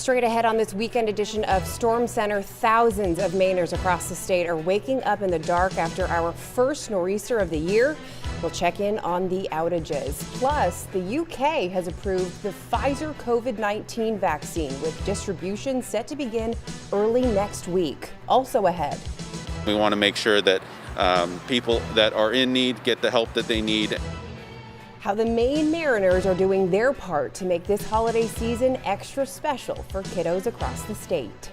Straight ahead on this weekend edition of Storm Center, thousands of Mainers across the state are waking up in the dark after our first nor'easter of the year. We'll check in on the outages. Plus, the UK has approved the Pfizer COVID-19 vaccine with distribution set to begin early next week. Also ahead. We want to make sure that people that are in need get the help that they need. How the Maine Mariners are doing their part to make this holiday season extra special for kiddos across the state.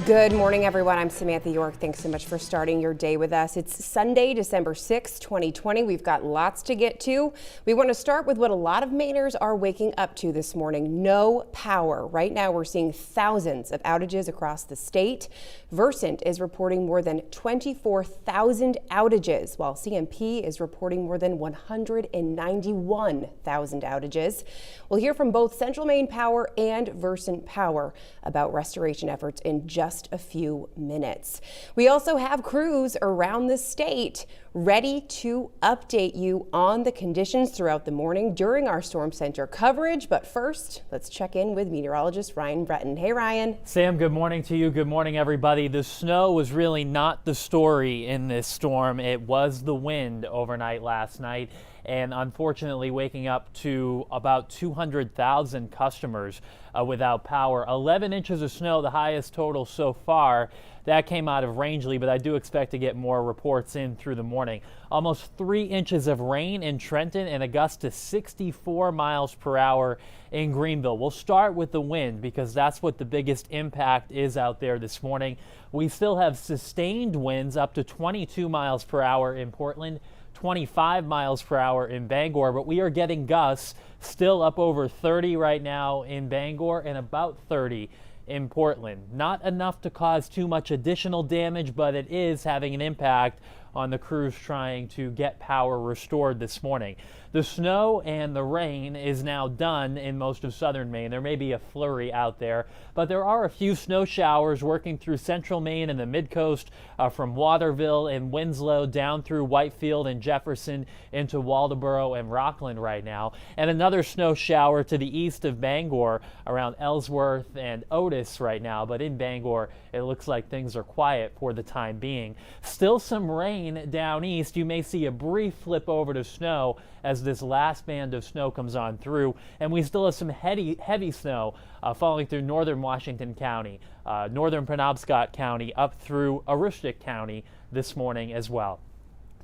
Good morning, everyone. I'm Samantha York. Thanks so much for starting your day with us. It's Sunday, December 6, 2020. We've got lots to get to. We want to start with what a lot of Mainers are waking up to this morning. No power. Right now, we're seeing thousands of outages across the state. Versant is reporting more than 24,000 outages, while CMP is reporting more than 191,000 outages. We'll hear from both Central Maine Power and Versant Power about restoration efforts in just a few minutes. We also have crews around the state ready to update you on the conditions throughout the morning during our Storm Center coverage. But first, let's check in with meteorologist Ryan Breton. Hey, Ryan. Sam, good morning to you. Good morning, everybody. The snow was really not the story in this storm. It was the wind overnight last night. And unfortunately, waking up to about 200,000 customers without power. 11 inches of snow, the highest total so far. That came out of Rangeley, but I do expect to get more reports in through the morning. Almost 3 inches of rain in Trenton and a gust to 64 miles per hour in Greenville. We'll start with the wind because that's what the biggest impact is out there this morning. We still have sustained winds up to 22 miles per hour in Portland, 25 miles per hour in Bangor, but we are getting gusts still up over 30 right now in Bangor and about 30 in Portland. Not enough to cause too much additional damage, but it is having an impact on the crews trying to get power restored this morning. The snow and the rain is now done in most of southern Maine. There may be a flurry out there, but there are a few snow showers working through central Maine and the mid-coast from Waterville and Winslow down through Whitefield and Jefferson into Waldoboro and Rockland right now. And another snow shower to the east of Bangor around Ellsworth and Otis right now. But in Bangor, it looks like things are quiet for the time being. Still some rain down east. You may see a brief flip over to snow as this last band of snow comes on through, and we still have some heavy snow falling through northern Washington County, northern Penobscot County, up through Aroostook County this morning as well.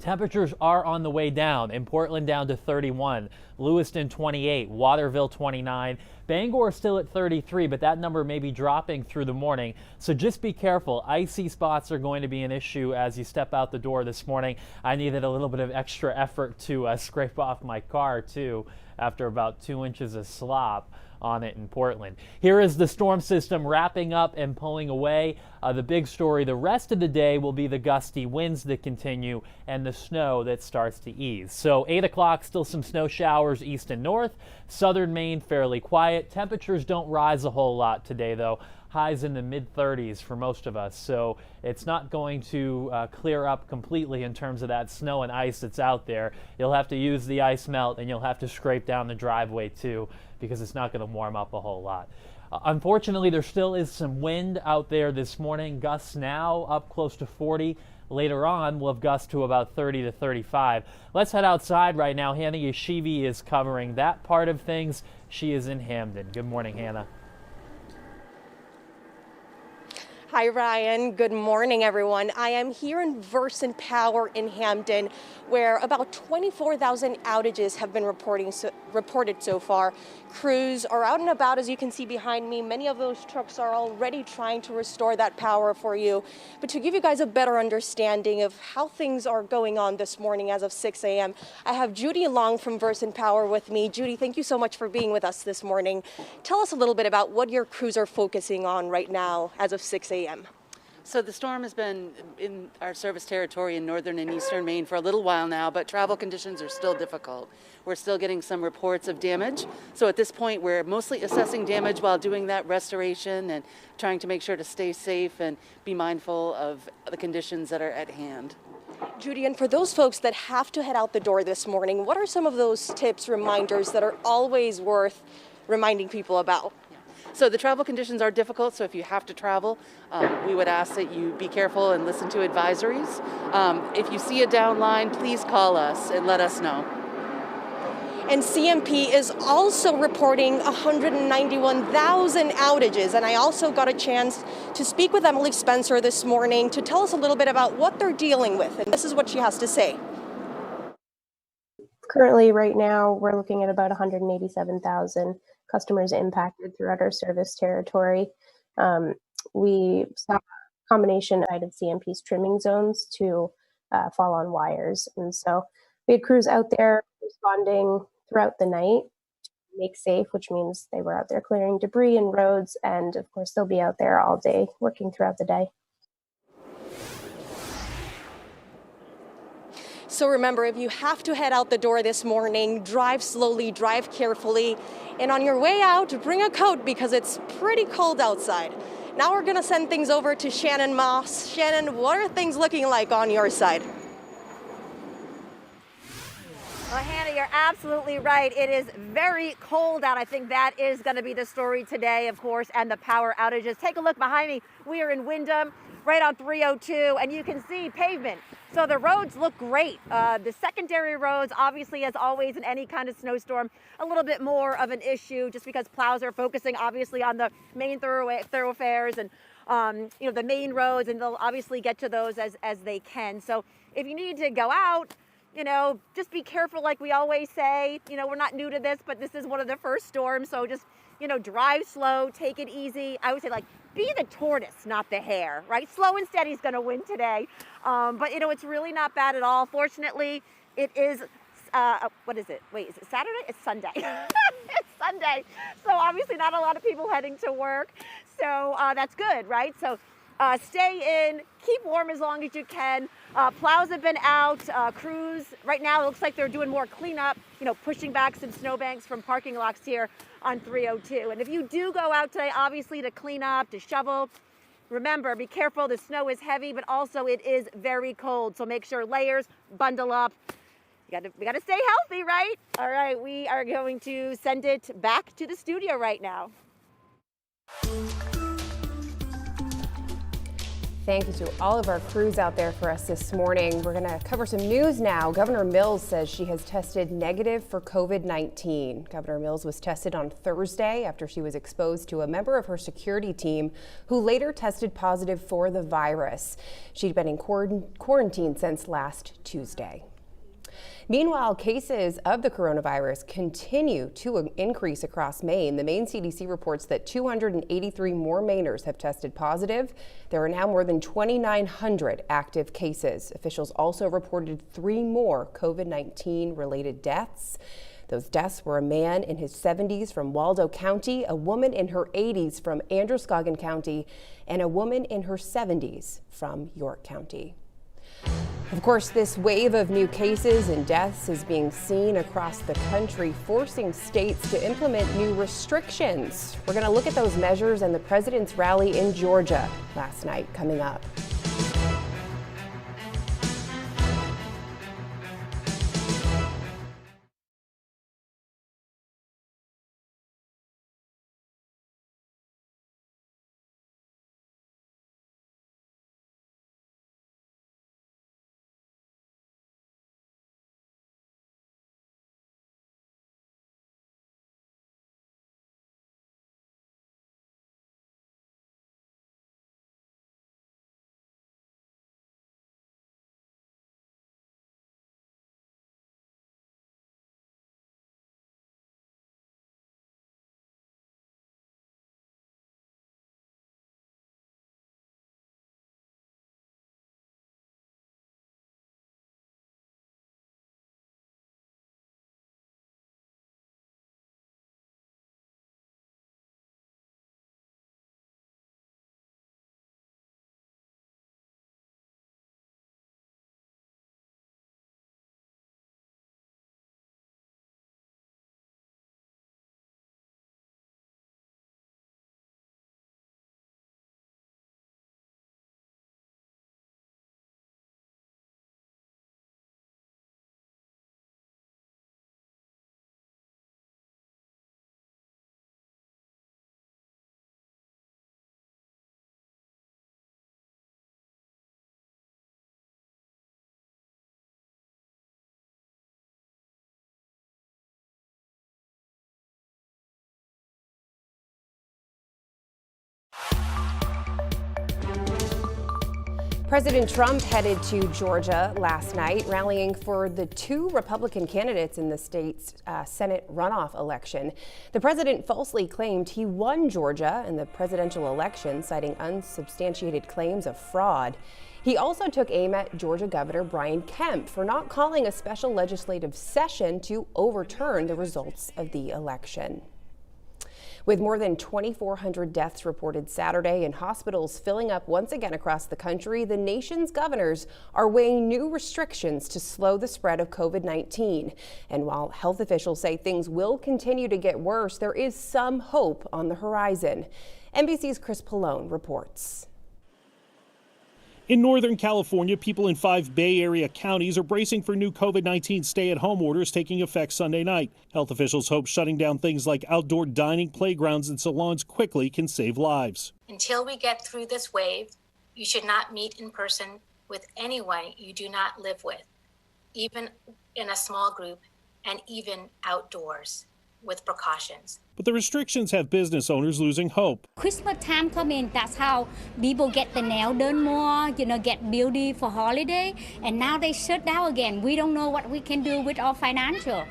Temperatures are on the way down. In Portland down to 31, Lewiston 28, Waterville 29, Bangor still at 33, but that number may be dropping through the morning. So just be careful. Icy spots are going to be an issue as you step out the door this morning. I needed a little bit of extra effort to scrape off my car too after about 2 inches of slop on it in Portland. Here is the storm system wrapping up and pulling away. The big story the rest of the day will be the gusty winds that continue and the snow that starts to ease. So 8 o'clock, still some snow showers east and north. Southern Maine fairly quiet. Temperatures don't rise a whole lot today though. Highs in the mid-30s for most of us, so it's not going to clear up completely in terms of that snow and ice that's out there. You'll have to use the ice melt and you'll have to scrape down the driveway too because it's not going to warm up a whole lot. Unfortunately, there still is some wind out there this morning. Gusts now up close to 40. Later on, we'll have gusts to about 30 to 35. Let's head outside right now. Hannah Yeshivi is covering that part of things. She is in Hamden. Good morning, Hannah. Hi, Ryan. Good morning, everyone. I am here in Versant Power in Hamden, where about 24,000 outages have been reported so far. Crews are out and about, as you can see behind me. Many of those trucks are already trying to restore that power for you. But to give you guys a better understanding of how things are going on this morning as of 6 a.m., I have Judy Long from Versant Power with me. Judy, thank you so much for being with us this morning. Tell us a little bit about what your crews are focusing on right now as of 6 a.m. So the storm has been in our service territory in northern and eastern Maine for a little while now, but travel conditions are still difficult. We're still getting some reports of damage. So at this point, we're mostly assessing damage while doing that restoration and trying to make sure to stay safe and be mindful of the conditions that are at hand. Judy, and for those folks that have to head out the door this morning, what are some of those tips, reminders that are always worth reminding people about? So the travel conditions are difficult, so if you have to travel, we would ask that you be careful and listen to advisories. If you see a down line, please call us and let us know. And CMP is also reporting 191,000 outages. And I also got a chance to speak with Emily Spencer this morning to tell us a little bit about what they're dealing with. And this is what she has to say. Currently, right now, we're looking at about 187,000 customers impacted throughout our service territory. We saw a combination of CMP's trimming zones to fall on wires. And so we had crews out there responding throughout the night to make safe, which means they were out there clearing debris and roads. And of course, they'll be out there all day working throughout the day. So remember, if you have to head out the door this morning, drive slowly, drive carefully, and on your way out, bring a coat because it's pretty cold outside. Now we're going to send things over to Shannon Moss. Shannon, what are things looking like on your side? Well, Hannah, you're absolutely right. It is very cold out. I think that is going to be the story today, of course, and the power outages. Take a look behind me. We are in Windham, right on 302, and you can see pavement. So the roads look great. The secondary roads, obviously, as always in any kind of snowstorm, a little bit more of an issue just because plows are focusing, obviously, on the main thoroughfares and the main roads, and they'll obviously get to those as they can. So if you need to go out, just be careful, like we always say. We're not new to this, but this is one of the first storms. So just, drive slow, take it easy. I would say, be the tortoise, not the hare, right? Slow and steady is going to win today. But, it's really not bad at all. Fortunately, it is, what is it? Wait, is it Saturday? It's Sunday. It's Sunday. So obviously not a lot of people heading to work. So that's good, right? So stay in, keep warm as long as you can. Plows have been out. Crews, right now, it looks like they're doing more cleanup, pushing back some snowbanks from parking lots here on 302. And if you do go out today, obviously, to clean up, to shovel, remember, be careful. The snow is heavy, but also it is very cold. So make sure layers, bundle up. We gotta stay healthy, right? All right, we are going to send it back to the studio right now. Thank you to all of our crews out there for us this morning. We're going to cover some news now. Governor Mills says she has tested negative for COVID-19. Governor Mills was tested on Thursday after she was exposed to a member of her security team who later tested positive for the virus. She'd been in quarantine since last Tuesday. Meanwhile, cases of the coronavirus continue to increase across Maine. The Maine CDC reports that 283 more Mainers have tested positive. There are now more than 2,900 active cases. Officials also reported 3 more COVID-19 related deaths. Those deaths were a man in his 70s from Waldo County, a woman in her 80s from Androscoggin County, and a woman in her 70s from York County. Of course, this wave of new cases and deaths is being seen across the country, forcing states to implement new restrictions. We're going to look at those measures and the president's rally in Georgia last night coming up. President Trump headed to Georgia last night, rallying for the two Republican candidates in the state's Senate runoff election. The president falsely claimed he won Georgia in the presidential election, citing unsubstantiated claims of fraud. He also took aim at Georgia Governor Brian Kemp for not calling a special legislative session to overturn the results of the election. With more than 2,400 deaths reported Saturday and hospitals filling up once again across the country, the nation's governors are weighing new restrictions to slow the spread of COVID-19. And while health officials say things will continue to get worse, there is some hope on the horizon. NBC's Chris Pallone reports. In Northern California, people in 5 Bay Area counties are bracing for new COVID-19 stay-at-home orders taking effect Sunday night. Health officials hope shutting down things like outdoor dining, playgrounds, and salons quickly can save lives. Until we get through this wave, you should not meet in person with anyone you do not live with, even in a small group and even outdoors with precautions. But the restrictions have business owners losing hope. Christmas time come in, that's how people get the nail done more, get beauty for holiday, and now they shut down again. We don't know what we can do with our financial.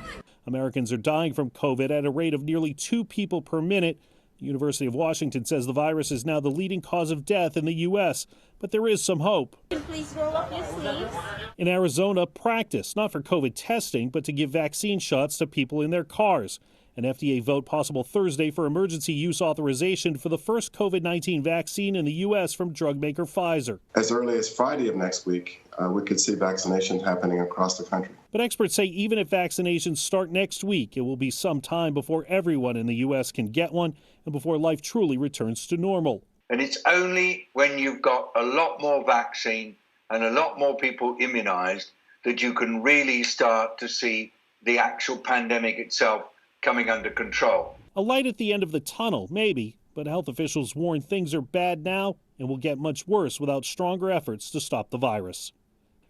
Americans are dying from COVID at a rate of nearly 2 people per minute. The University of Washington says the virus is now the leading cause of death in the U.S., but there is some hope. Please roll up your sleeves. In Arizona, practice, not for COVID testing, but to give vaccine shots to people in their cars. An FDA vote possible Thursday for emergency use authorization for the first COVID-19 vaccine in the U.S. from drug maker Pfizer. As early as Friday of next week, we could see vaccinations happening across the country. But experts say even if vaccinations start next week, it will be some time before everyone in the U.S. can get one and before life truly returns to normal. And it's only when you've got a lot more vaccine and a lot more people immunized that you can really start to see the actual pandemic itself coming under control. A light at the end of the tunnel, maybe, but health officials warn things are bad now and will get much worse without stronger efforts to stop the virus.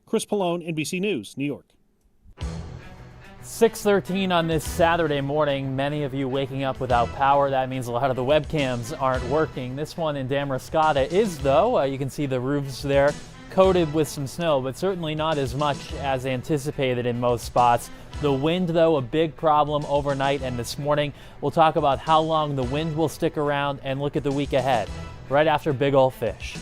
Chris Pallone, NBC News, New York. 6:13 on this Saturday morning. Many of you waking up without power. That means a lot of the webcams aren't working. This one in Damariscotta is, though. You can see the roofs there coated with some snow, but certainly not as much as anticipated in most spots. The wind, though, a big problem overnight and this morning. We'll talk about how long the wind will stick around and look at the week ahead, right after Big Ol' Fish.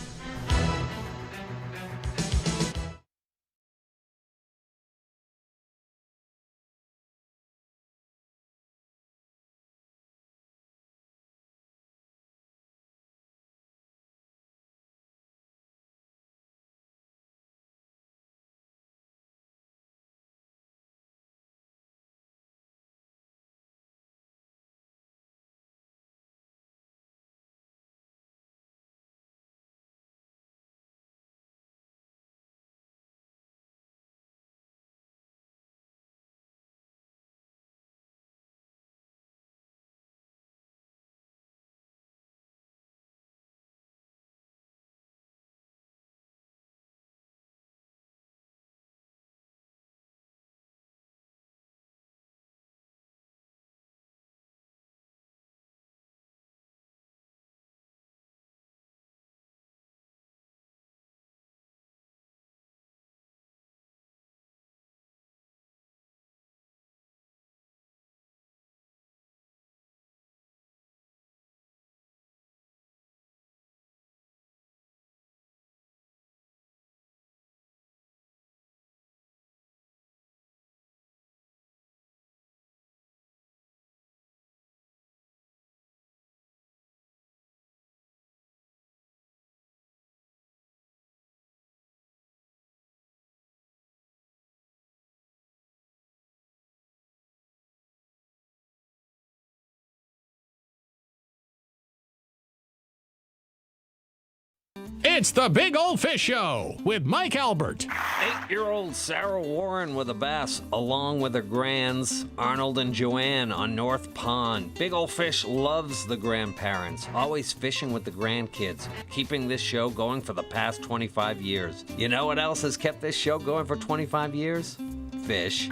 It's the Big Ol' Fish Show with Mike Albert. 8-year-old Sarah Warren with a bass, along with her grands, Arnold and Joanne on North Pond. Big Ol' Fish loves the grandparents, always fishing with the grandkids, keeping this show going for the past 25 years. You know what else has kept this show going for 25 years? Fish.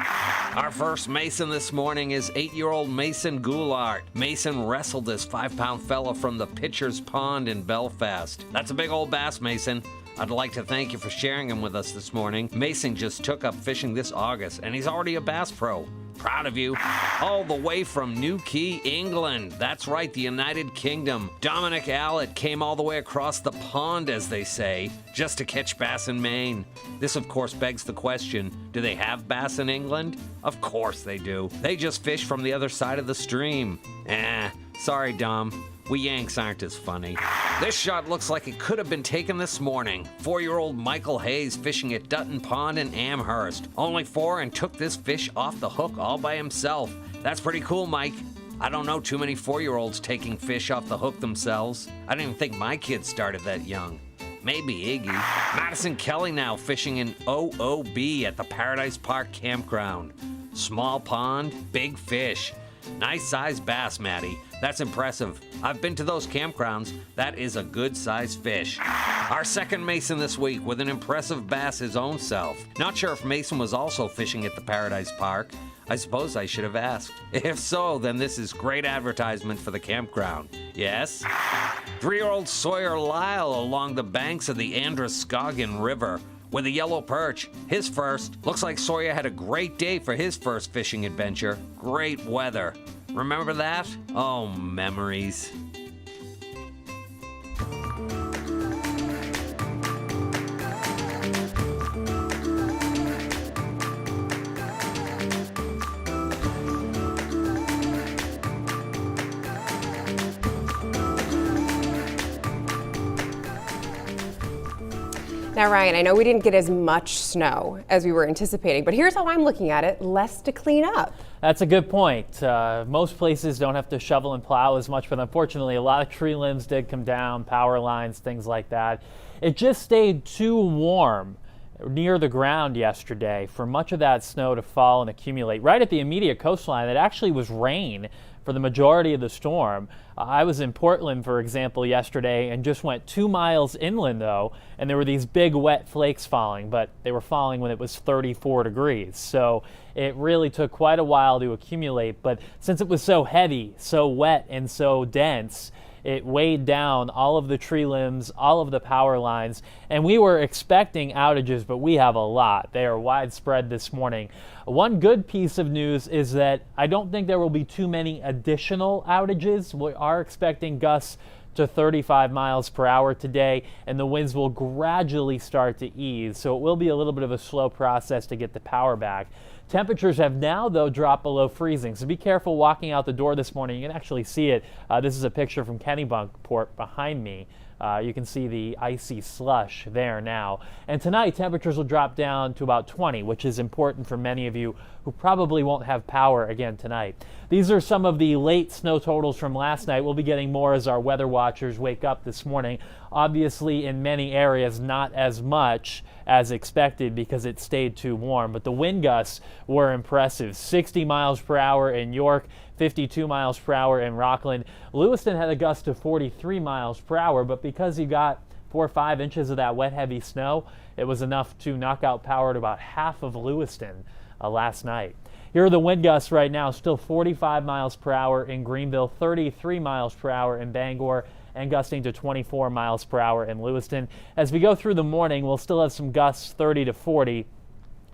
Our first Mason this morning is 8-year-old Mason Goulart. Mason wrestled this 5-pound fella from the Pitcher's Pond in Belfast. That's a big old bass, Mason. I'd like to thank you for sharing him with us this morning. Mason just took up fishing this August, and he's already a bass pro. Proud of you. All the way from Newquay, England. That's right, the United Kingdom. Dominic Allett came all the way across the pond, as they say, just to catch bass in Maine. This, of course, begs the question, do they have bass in England? Of course they do. They just fish from the other side of the stream. Sorry, Dom. We Yanks aren't as funny. This shot looks like it could have been taken this morning. 4-year-old Michael Hayes fishing at Dutton Pond in Amherst. Only 4 and took this fish off the hook all by himself. That's pretty cool, Mike. I don't know too many 4-year-olds taking fish off the hook themselves. I didn't even think my kids started that young. Maybe Iggy. Madison Kelly now fishing in OOB at the Paradise Park Campground. Small pond, big fish. Nice sized bass, Maddie. That's impressive. I've been to those campgrounds. That is a good sized fish. Our second Mason this week with an impressive bass his own self. Not sure if Mason was also fishing at the Paradise Park. I suppose I should have asked. If so, then this is great advertisement for the campground. Yes? 3-year-old Sawyer Lyle along the banks of the Androscoggin River with a yellow perch. His first. Looks like Sawyer had a great day for his first fishing adventure. Great weather. Remember that? Oh, memories. Now, Ryan, I know we didn't get as much snow as we were anticipating, but here's how I'm looking at it, less to clean up. That's a good point. Most places don't have to shovel and plow as much, but unfortunately a lot of tree limbs did come down, power lines, things like that. It just stayed too warm near the ground yesterday for much of that snow to fall and accumulate. Right at the immediate coastline, it actually was rain for the majority of the storm. I was in Portland, for example, yesterday and just went 2 miles inland, though, and there were these big wet flakes falling, but they were falling when it was 34 degrees. So it really took quite a while to accumulate, but since it was so heavy, so wet, and so dense, it weighed down all of the tree limbs, all of the power lines, and we were expecting outages, but we have a lot. They are widespread this morning. One good piece of news is that I don't think there will be too many additional outages. We are expecting gusts to 35 miles per hour today, and the winds will gradually start to ease, so it will be a little bit of a slow process to get the power back. Temperatures have now, though, dropped below freezing, so be careful walking out the door this morning. You can actually see it. This is a picture from Kennebunkport behind me. You can see the icy slush there now. And tonight, temperatures will drop down to about 20, which is important for many of you who probably won't have power again tonight. These are some of the late snow totals from last night. We'll be getting more as our weather watchers wake up this morning. Obviously, in many areas, not as much as expected because it stayed too warm, but the wind gusts were impressive. 60 miles per hour in York, 52 miles per hour in Rockland. Lewiston had a gust of 43 miles per hour, but because you got 4 or 5 inches of that wet, heavy snow, it was enough to knock out power to about half of Lewiston last night. Here are the wind gusts right now, still 45 miles per hour in Greenville, 33 miles per hour in Bangor, and gusting to 24 miles per hour in Lewiston. As we go through the morning, we'll still have some gusts 30 to 40,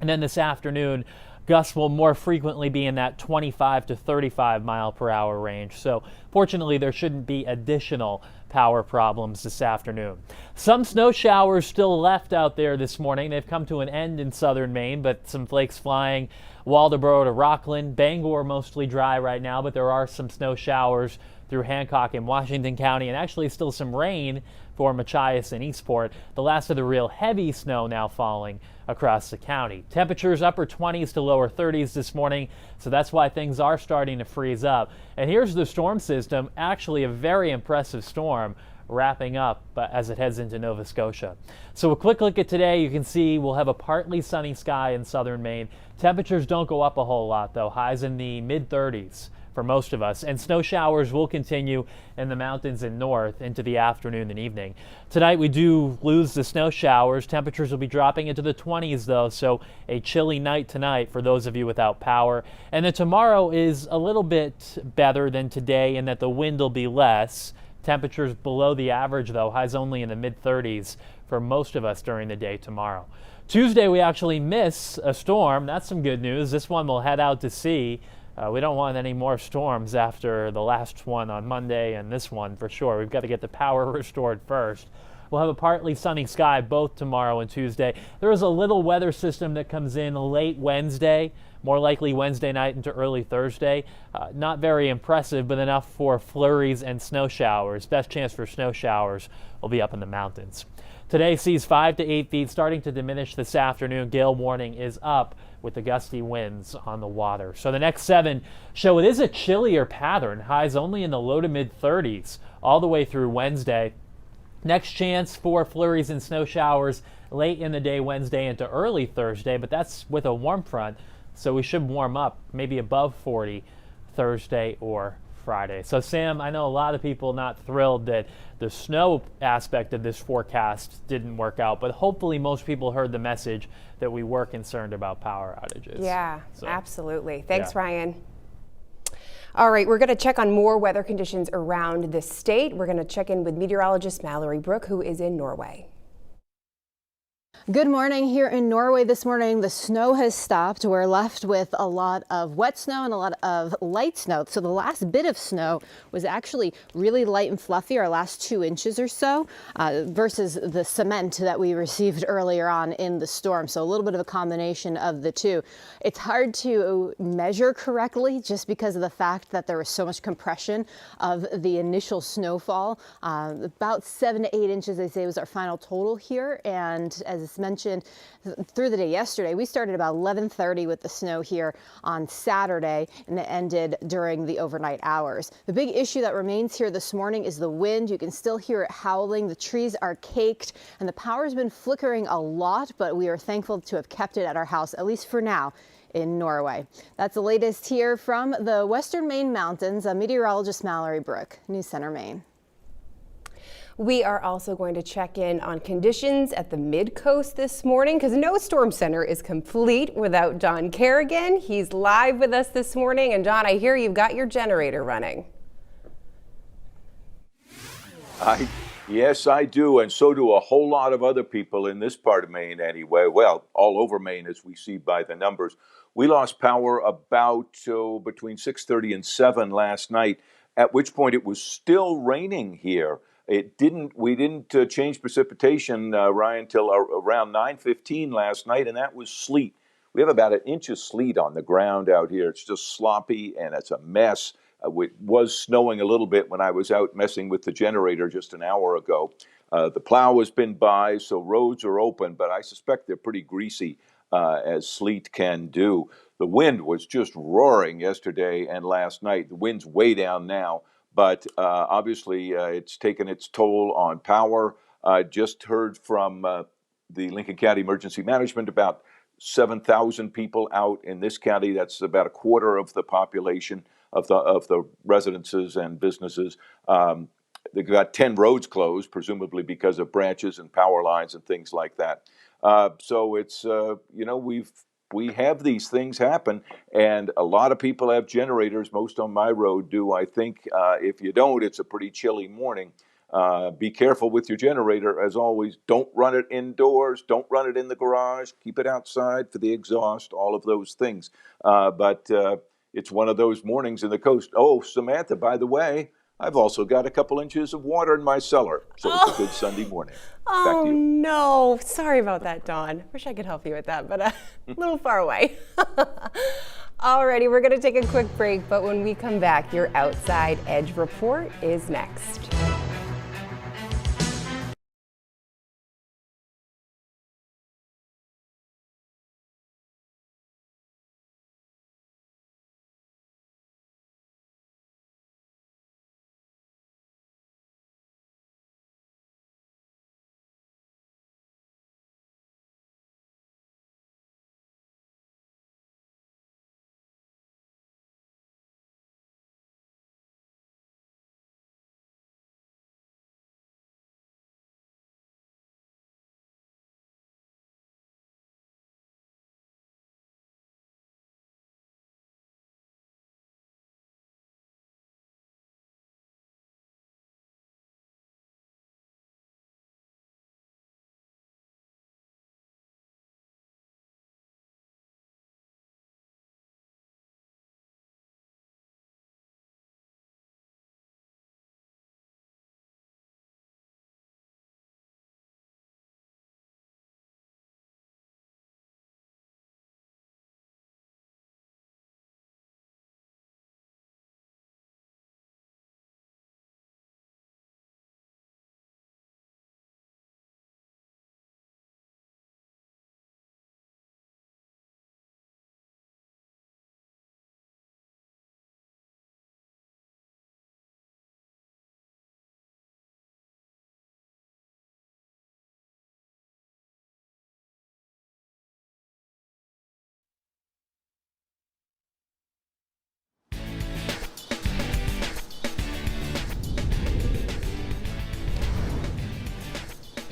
and then this afternoon, gusts will more frequently be in that 25 to 35 mile per hour range. So fortunately, there shouldn't be additional power problems this afternoon. Some snow showers still left out there this morning. They've come to an end in southern Maine, but some flakes flying Waldoboro to Rockland. Bangor mostly dry right now, but there are some snow showers through Hancock and Washington County, and actually still some rain for Machias and Eastport. The last of the real heavy snow now falling across the county. Temperatures upper 20s to lower 30s this morning, so that's why things are starting to freeze up. And here's the storm system, actually a very impressive storm wrapping up as it heads into Nova Scotia. So a quick look at today, you can see we'll have a partly sunny sky in southern Maine. Temperatures don't go up a whole lot though, highs in the mid-30s. For most of us, and snow showers will continue in the mountains and north into the afternoon and evening. Tonight we do lose the snow showers. Temperatures will be dropping into the 20s though, so a chilly night tonight for those of you without power. And then tomorrow is a little bit better than today in that the wind will be less. Temperatures below the average though, highs only in the mid-30s for most of us during the day tomorrow. Tuesday, we actually miss a storm. That's some good news. This one will head out to sea. We don't want any more storms after the last one on Monday and this one for sure. We've got to get the power restored first. We'll have a partly sunny sky both tomorrow and Tuesday. There is a little weather system that comes in late Wednesday, more likely Wednesday night into early Thursday. Not very impressive, but enough for flurries and snow showers. Best chance for snow showers will be up in the mountains. Today sees 5 to 8 feet, starting to diminish this afternoon. Gale warning is up with the gusty winds on the water. So the next 7 show it is a chillier pattern. Highs only in the low to mid 30s all the way through Wednesday. Next chance for flurries and snow showers late in the day Wednesday into early Thursday, but that's with a warm front, so we should warm up maybe above 40 Thursday or Friday. So Sam, I know a lot of people not thrilled that the snow aspect of this forecast didn't work out, but hopefully most people heard the message that we were concerned about power outages. Yeah, so, absolutely. Thanks, yeah. Ryan. All right, we're going to check on more weather conditions around the state. We're going to check in with meteorologist Mallory Brook, who is in Norway. Good morning here in Norway this morning. The snow has stopped. We're left with a lot of wet snow and a lot of light snow. So the last bit of snow was actually really light and fluffy, our last 2 inches or so, versus the cement that we received earlier on in the storm. So a little bit of a combination of the two. It's hard to measure correctly just because of the fact that there was so much compression of the initial snowfall. About 7 to 8 inches, they say, was our final total here. And as mentioned through the day yesterday, we started about 11:30 with the snow here on Saturday, and it ended during the overnight hours. The big issue that remains here this morning is the wind. You can still hear it howling. The trees are caked, and the power's been flickering a lot, but we are thankful to have kept it at our house, at least for now, in Norway. That's the latest here from the Western Maine Mountains. Meteorologist Mallory Brook, News Center, Maine. We are also going to check in on conditions at the mid-coast this morning because no storm center is complete without Don Kerrigan. He's live with us this morning. And Don, I hear you've got your generator running. Yes, I do, and so do a whole lot of other people in this part of Maine anyway. Well, all over Maine, as we see by the numbers. We lost power about between 6:30 and 7 last night, at which point it was still raining here. We didn't change precipitation, Ryan, till around 9:15 last night, and that was sleet. We have about 1 inch of sleet on the ground out here. It's just sloppy, and it's a mess. It was snowing a little bit when I was out messing with the generator just an hour ago. The plow has been by, so roads are open, but I suspect they're pretty greasy, as sleet can do. The wind was just roaring yesterday and last night. The wind's way down now. But obviously, it's taken its toll on power. Just heard from the Lincoln County Emergency Management about 7,000 people out in this county. That's about a quarter of the population of the residences and businesses. They've got 10 roads closed, presumably because of branches and power lines and things like that. So it's we have these things happen, and a lot of people have generators. Most on my road do, I think. If you don't, it's a pretty chilly morning. Be careful with your generator. As always, don't run it indoors. Don't run it in the garage. Keep it outside for the exhaust, all of those things. But it's one of those mornings in the coast. Oh, Samantha, by the way, I've also got a couple inches of water in my cellar, so it's a good Sunday morning. Back to you. No, sorry about that, Dawn. Wish I could help you with that, but a little far away. Alrighty, we're going to take a quick break, but when we come back, your Outside Edge report is next.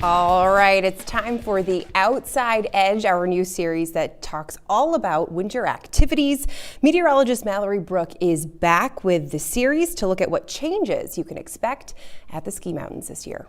All right, it's time for The Outside Edge, our new series that talks all about winter activities. Meteorologist Mallory Brook is back with the series to look at what changes you can expect at the ski mountains this year.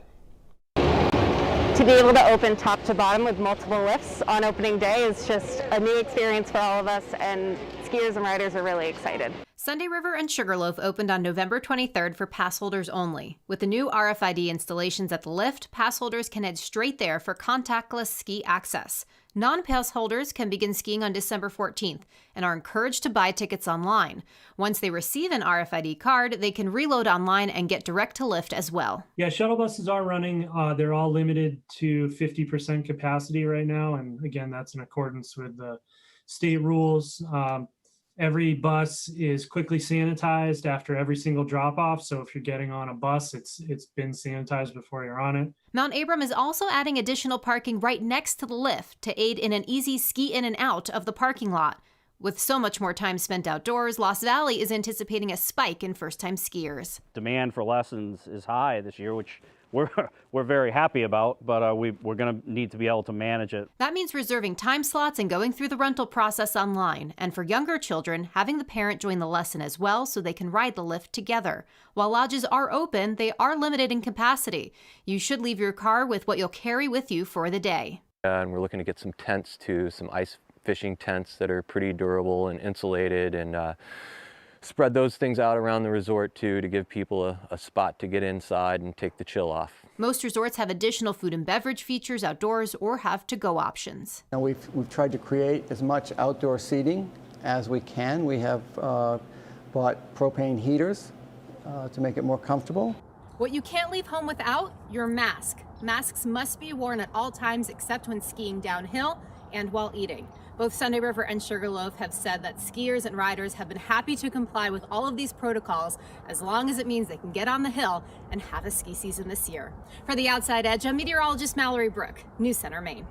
To be able to open top to bottom with multiple lifts on opening day is just a new experience for all of us, and skiers and riders are really excited. Sunday River and Sugarloaf opened on November 23rd for pass holders only. With the new RFID installations at the lift, pass holders can head straight there for contactless ski access. Non-pass holders can begin skiing on December 14th and are encouraged to buy tickets online. Once they receive an RFID card, they can reload online and get direct to lift as well. Yeah, shuttle buses are running. They're all limited to 50% capacity right now. And again, that's in accordance with the state rules. Every bus is quickly sanitized after every single drop-off. So if you're getting on a bus, it's been sanitized before you're on it. Mount Abram is also adding additional parking right next to the lift to aid in an easy ski in and out of the parking lot. With so much more time spent outdoors, Lost Valley is anticipating a spike in first-time skiers. Demand for lessons is high this year, which we're very happy about, but we're going to need to be able to manage it. That means reserving time slots and going through the rental process online. And for younger children, having the parent join the lesson as well so they can ride the lift together. While lodges are open, they are limited in capacity. You should leave your car with what you'll carry with you for the day. And we're looking to get some tents too, some ice fishing tents that are pretty durable and insulated, and spread those things out around the resort too to give people a spot to get inside and take the chill off. Most resorts have additional food and beverage features outdoors or have to-go options. Now we've tried to create as much outdoor seating as we can. We have bought propane heaters to make it more comfortable. What you can't leave home without? Your mask. Masks must be worn at all times except when skiing downhill and while eating. Both Sunday River and Sugarloaf have said that skiers and riders have been happy to comply with all of these protocols as long as it means they can get on the hill and have a ski season this year. For The Outside Edge, I'm meteorologist Mallory Brook, News Center, Maine.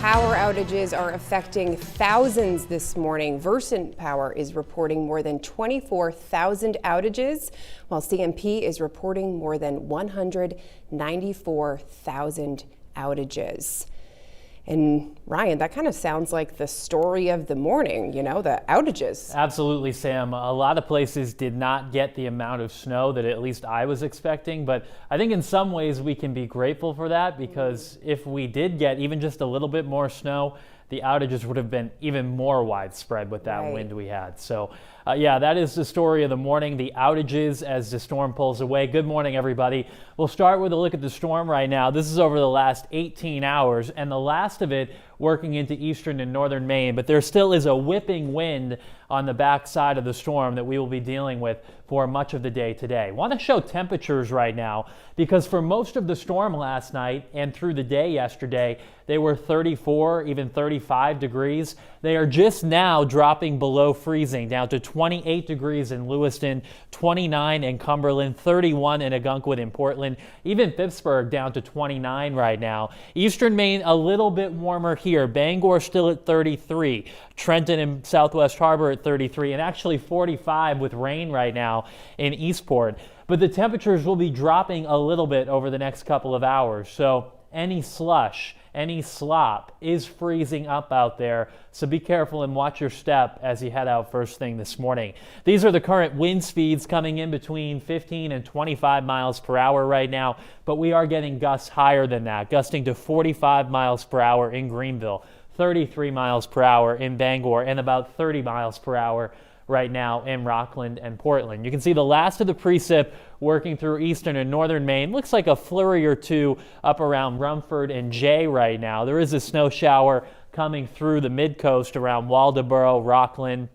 Power outages are affecting thousands this morning. Versant Power is reporting more than 24,000 outages, while CMP is reporting more than 194,000 outages. And Ryan, that kind of sounds like the story of the morning, you know, the outages. Absolutely, Sam. A lot of places did not get the amount of snow that at least I was expecting, but I think in some ways we can be grateful for that, because if we did get even just a little bit more snow, the outages would have been even more widespread with that wind we had. So yeah, that is the story of the morning, the outages as the storm pulls away. Good morning, everybody. We'll start with a look at the storm right now. This is over the last 18 hours, and the last of it working into eastern and northern Maine, but there still is a whipping wind on the backside of the storm that we will be dealing with for much of the day today. I want to show temperatures right now, because for most of the storm last night and through the day yesterday, they were 34, even 35 degrees. They are just now dropping below freezing, down to 28 degrees in Lewiston, 29 in Cumberland, 31 in Agunquit and Portland, even Pittsburgh down to 29 right now. Eastern Maine a little bit warmer here. Bangor still at 33, Trenton and Southwest Harbor at 33, and actually 45 with rain right now in Eastport. But the temperatures will be dropping a little bit over the next couple of hours. So any slush, any slop is freezing up out there. So be careful and watch your step as you head out first thing this morning. These are the current wind speeds coming in between 15 and 25 miles per hour right now, but we are getting gusts higher than that, gusting to 45 miles per hour in Greenville, 33 miles per hour in Bangor, and about 30 miles per hour right now in Rockland and Portland. You can see the last of the precip working through eastern and northern Maine. Looks like a flurry or two up around Rumford and Jay right now. There is a snow shower coming through the mid-coast around Waldoboro, Rockland,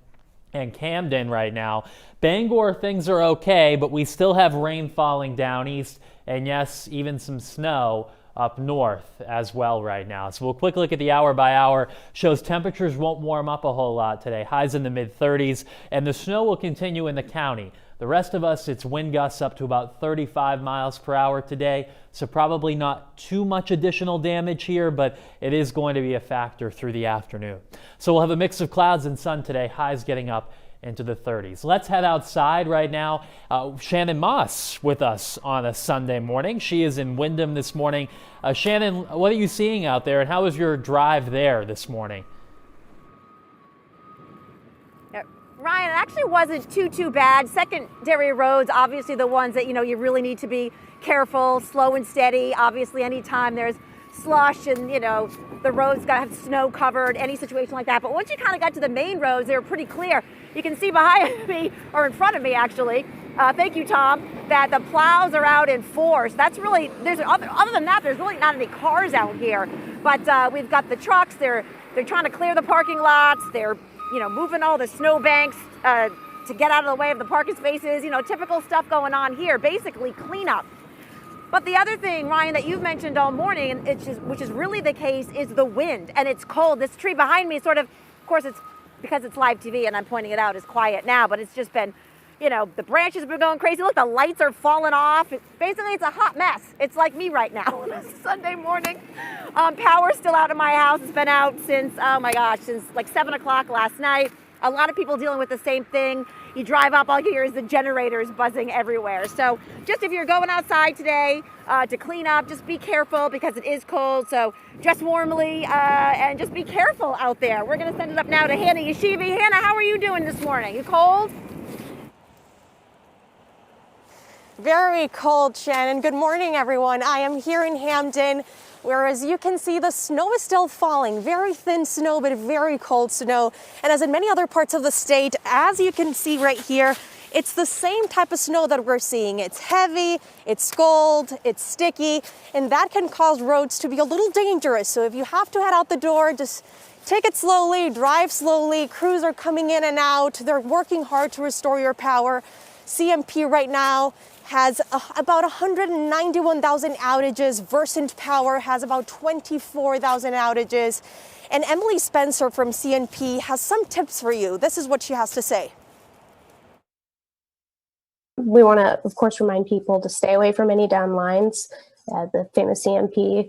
and Camden right now. Bangor, things are okay, but we still have rain falling down east, and yes, even some snow up north as well right now. So we'll quick look at the hour by hour. Shows temperatures won't warm up a whole lot today. Highs in the mid 30s, and the snow will continue in the county. The rest of us, it's wind gusts up to about 35 miles per hour today. So probably not too much additional damage here, but it is going to be a factor through the afternoon. So we'll have a mix of clouds and sun today. Highs getting up into the 30s. Let's head outside right now. Shannon Moss with us on a Sunday morning. She is in Windham this morning. Shannon, what are you seeing out there, and how was your drive there this morning? Ryan, it actually wasn't too bad. Secondary roads, obviously the ones that, you really need to be careful, slow and steady. Obviously, anytime there's slush and, the roads got to have snow covered, any situation like that. But once you kind of got to the main roads, they were pretty clear. You can see behind me, or in front of me actually, thank you, Tom, that the plows are out in force. That's really, other than that, there's really not any cars out here. But we've got the trucks, they're trying to clear the parking lots, they're moving all the snow banks to get out of the way of the parking spaces, typical stuff going on here, basically cleanup. But the other thing, Ryan, that you've mentioned all morning, which is really the case, is the wind. And it's cold. This tree behind me of course, it's because it's live TV and I'm pointing it out, is quiet now, but it's just been, the branches have been going crazy. Look, the lights are falling off. Basically, it's a hot mess. It's like me right now on a Sunday morning. Power's still out of my house. It's been out since like 7 o'clock last night. A lot of people dealing with the same thing. You drive up, all you hear is the generators buzzing everywhere. So just if you're going outside today to clean up, just be careful because it is cold. So dress warmly and just be careful out there. We're going to send it up now to Hannah Yeshivi. Hannah, how are you doing this morning? You cold? Very cold, Shannon. Good morning, everyone. I am here in Hampden, where, as you can see, the snow is still falling. Very thin snow, but very cold snow. And as in many other parts of the state, as you can see right here, it's the same type of snow that we're seeing. It's heavy, it's cold, it's sticky, and that can cause roads to be a little dangerous. So if you have to head out the door, just take it slowly, drive slowly. Crews are coming in and out. They're working hard to restore your power. CMP right now has about 191,000 outages. Versant Power has about 24,000 outages. And Emily Spencer from CNP has some tips for you. This is what she has to say. We want to, of course, remind people to stay away from any down lines. The famous CMP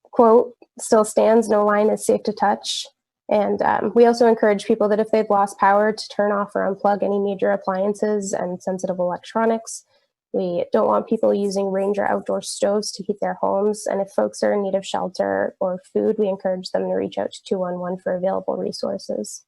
quote still stands, no line is safe to touch. And we also encourage people that if they've lost power to turn off or unplug any major appliances and sensitive electronics. We don't want people using range or outdoor stoves to heat their homes. And if folks are in need of shelter or food, we encourage them to reach out to 211 for available resources.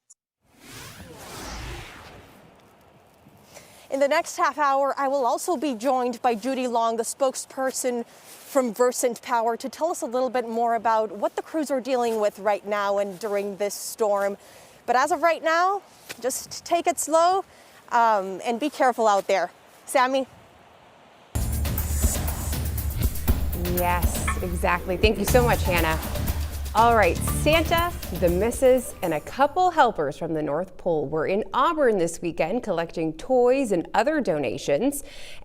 In the next half hour, I will also be joined by Judy Long, the spokesperson from Versant Power, to tell us a little bit more about what the crews are dealing with right now and during this storm. But as of right now, just take it slow and be careful out there. Sammy? Yes, exactly. Thank you so much, Hannah. All right, Santa, the missus, and a couple helpers from the North Pole were in Auburn this weekend collecting toys and other donations.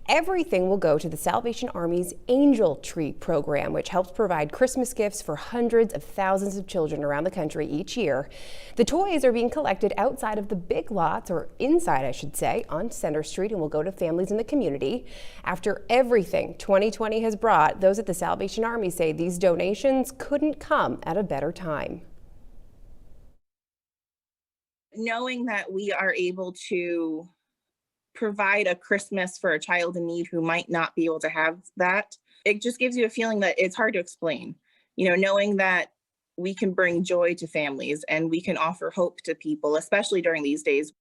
Everything will go to the Salvation Army's Angel Tree program, which helps provide Christmas gifts for hundreds of thousands of children around the country each year. The toys are being collected outside of the big lots, or inside, I should say, on Center Street, and will go to families in the community. After everything 2020 has brought, those at the Salvation Army say these donations couldn't come at a better time. Knowing that we are able to provide a Christmas for a child in need who might not be able to have that, it just gives you a feeling that it's hard to explain. You know, knowing that we can bring joy to families and we can offer hope to people, especially during these days.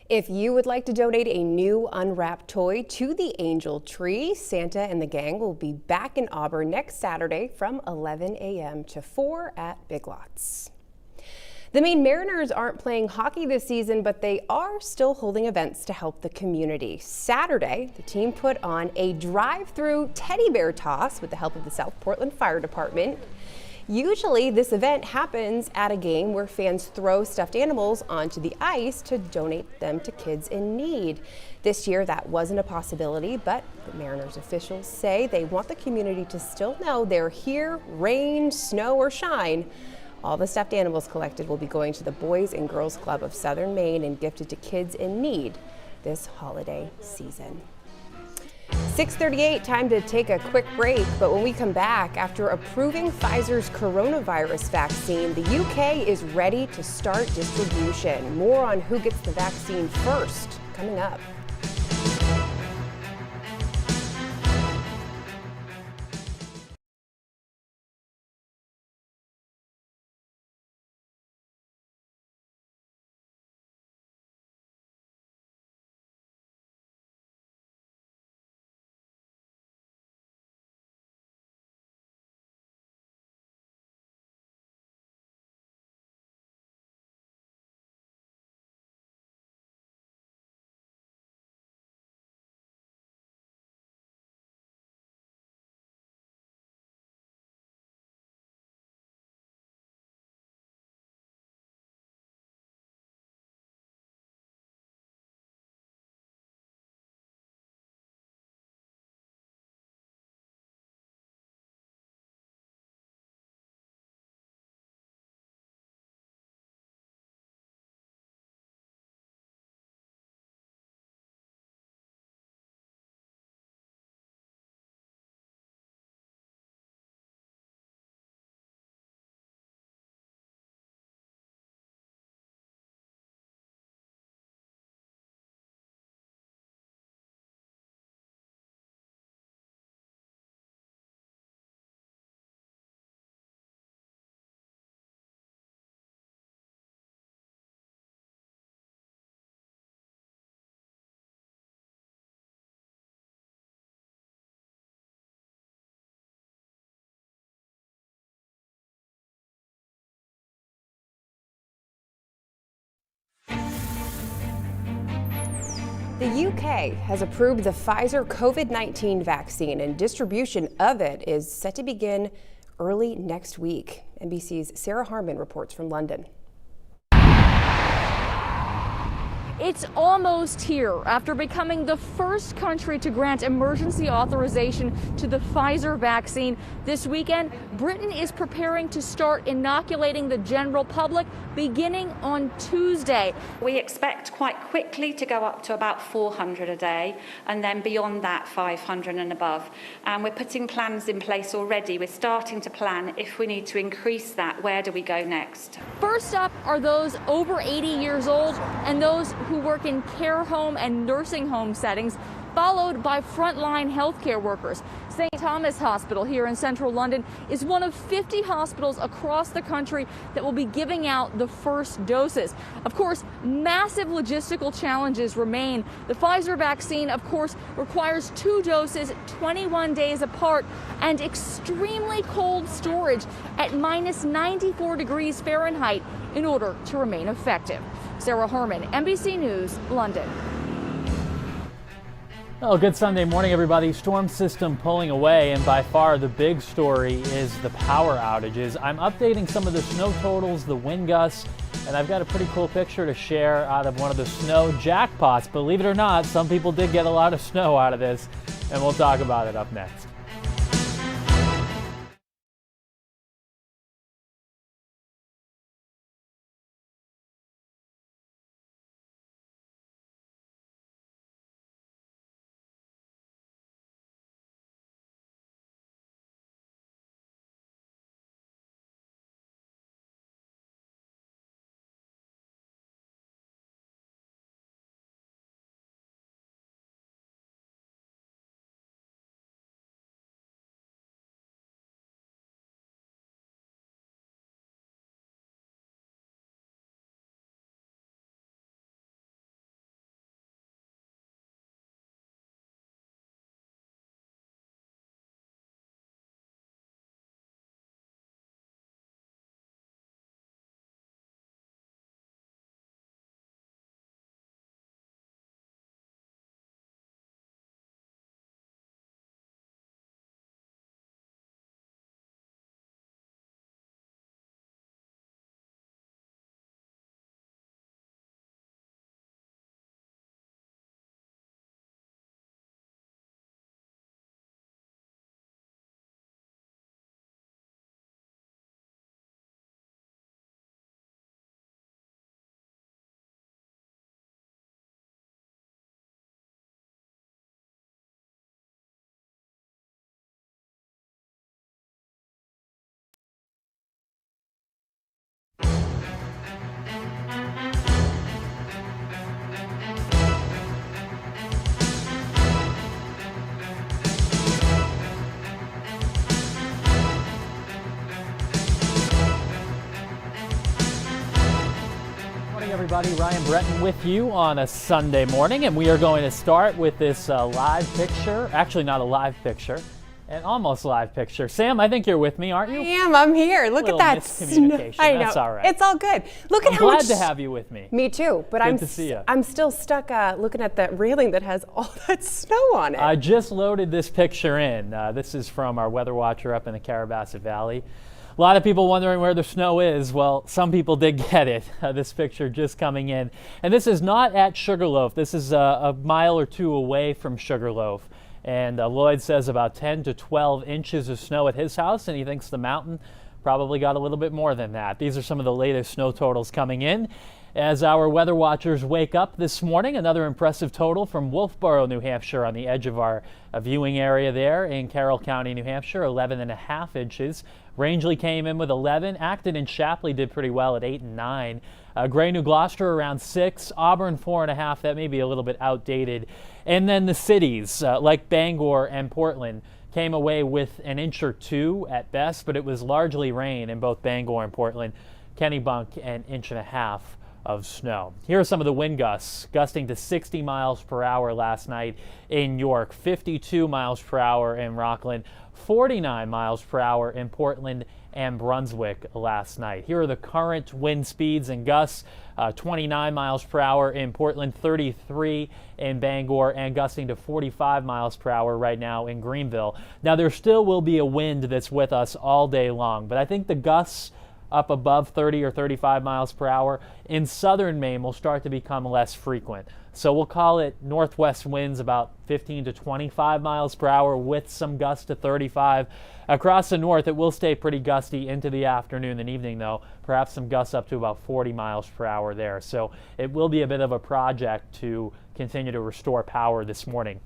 If you would like to donate a new unwrapped toy to the Angel Tree, Santa and the gang will be back in Auburn next Saturday from 11 a.m. to 4 at Big Lots. The Maine Mariners aren't playing hockey this season, but they are still holding events to help the community. Saturday, the team put on a drive-through teddy bear toss with the help of the South Portland Fire Department. Usually this event happens at a game where fans throw stuffed animals onto the ice to donate them to kids in need. This year that wasn't a possibility, but the Mariners officials say they want the community to still know they're here, rain, snow, or shine. All the stuffed animals collected will be going to the Boys and Girls Club of Southern Maine and gifted to kids in need this holiday season. 6:38, time to take a quick break, but when we come back, after approving Pfizer's coronavirus vaccine, the UK is ready to start distribution. More on who gets the vaccine first, coming up. The UK has approved the Pfizer COVID-19 vaccine, and distribution of it is set to begin early next week. NBC's Sarah Harmon reports from London. It's almost here. After becoming the first country to grant emergency authorization to the Pfizer vaccine this weekend, Britain is preparing to start inoculating the general public beginning on Tuesday. We expect quite quickly to go up to about 400 a day, and then beyond that 500 and above. And we're putting plans in place already. We're starting to plan if we need to increase that, where do we go next? First up are those over 80 years old and those who work in care home and nursing home settings. followed by frontline healthcare workers. St. Thomas Hospital here in central London is one of 50 hospitals across the country that will be giving out the first doses. Of course, massive logistical challenges remain. The Pfizer vaccine, of course, requires 2 doses 21 days apart and extremely cold storage at minus 94 degrees Fahrenheit in order to remain effective. Sarah Herman, NBC News, London. Well, good Sunday morning, everybody. Storm system pulling away, and by far the big story is the power outages. I'm updating some of the snow totals, the wind gusts, and I've got a pretty cool picture to share out of one of the snow jackpots. Believe it or not, some people did get a lot of snow out of this, and we'll talk about it up next. Everybody, Ryan Breton with you on a Sunday morning, and we are going to start with this live picture. Actually, not a live picture, an almost live picture. Sam, I think you're with me, aren't you? I am. I'm here. Look at that miscommunication. I know. That's all right. It's all good. Look at I'm how glad much. to have you with me. Me too. But Good to see you. I'm still stuck looking at that railing that has all that snow on it. I just loaded this picture in. This is from our weather watcher up in the Carrabassett Valley. A lot of people wondering where the snow is. Well, some people did get it. This picture just coming in. And this is not at Sugarloaf. This is a mile or two away from Sugarloaf. And Lloyd says about 10 to 12 inches of snow at his house, and he thinks the mountain probably got a little bit more than that. These are some of the latest snow totals coming in. As our weather watchers wake up this morning, another impressive total from Wolfboro, New Hampshire, on the edge of our viewing area there in Carroll County, New Hampshire, 11.5 inches. Rangeley came in with 11. Acton and Shapley did pretty well at 8 and 9. Gray New Gloucester around 6. Auburn 4.5. That may be a little bit outdated. And then the cities like Bangor and Portland came away with an inch or 2 at best, but it was largely rain in both Bangor and Portland. Kennebunk an 1.5 inches of snow. Here are some of the wind gusts, gusting to 60 miles per hour last night in York, 52 miles per hour in Rockland, 49 miles per hour in Portland and Brunswick last night. Here are the current wind speeds and gusts, 29 miles per hour in Portland, 33 in Bangor, and gusting to 45 miles per hour right now in Greenville. Now, there still will be a wind that's with us all day long, but I think the gusts up above 30 or 35 miles per hour in southern Maine will start to become less frequent. So we'll call it northwest winds about 15 to 25 miles per hour with some gusts to 35. Across the north, it will stay pretty gusty into the afternoon and evening, though. Perhaps some gusts up to about 40 miles per hour there. So it will be a bit of a project to continue to restore power this morning.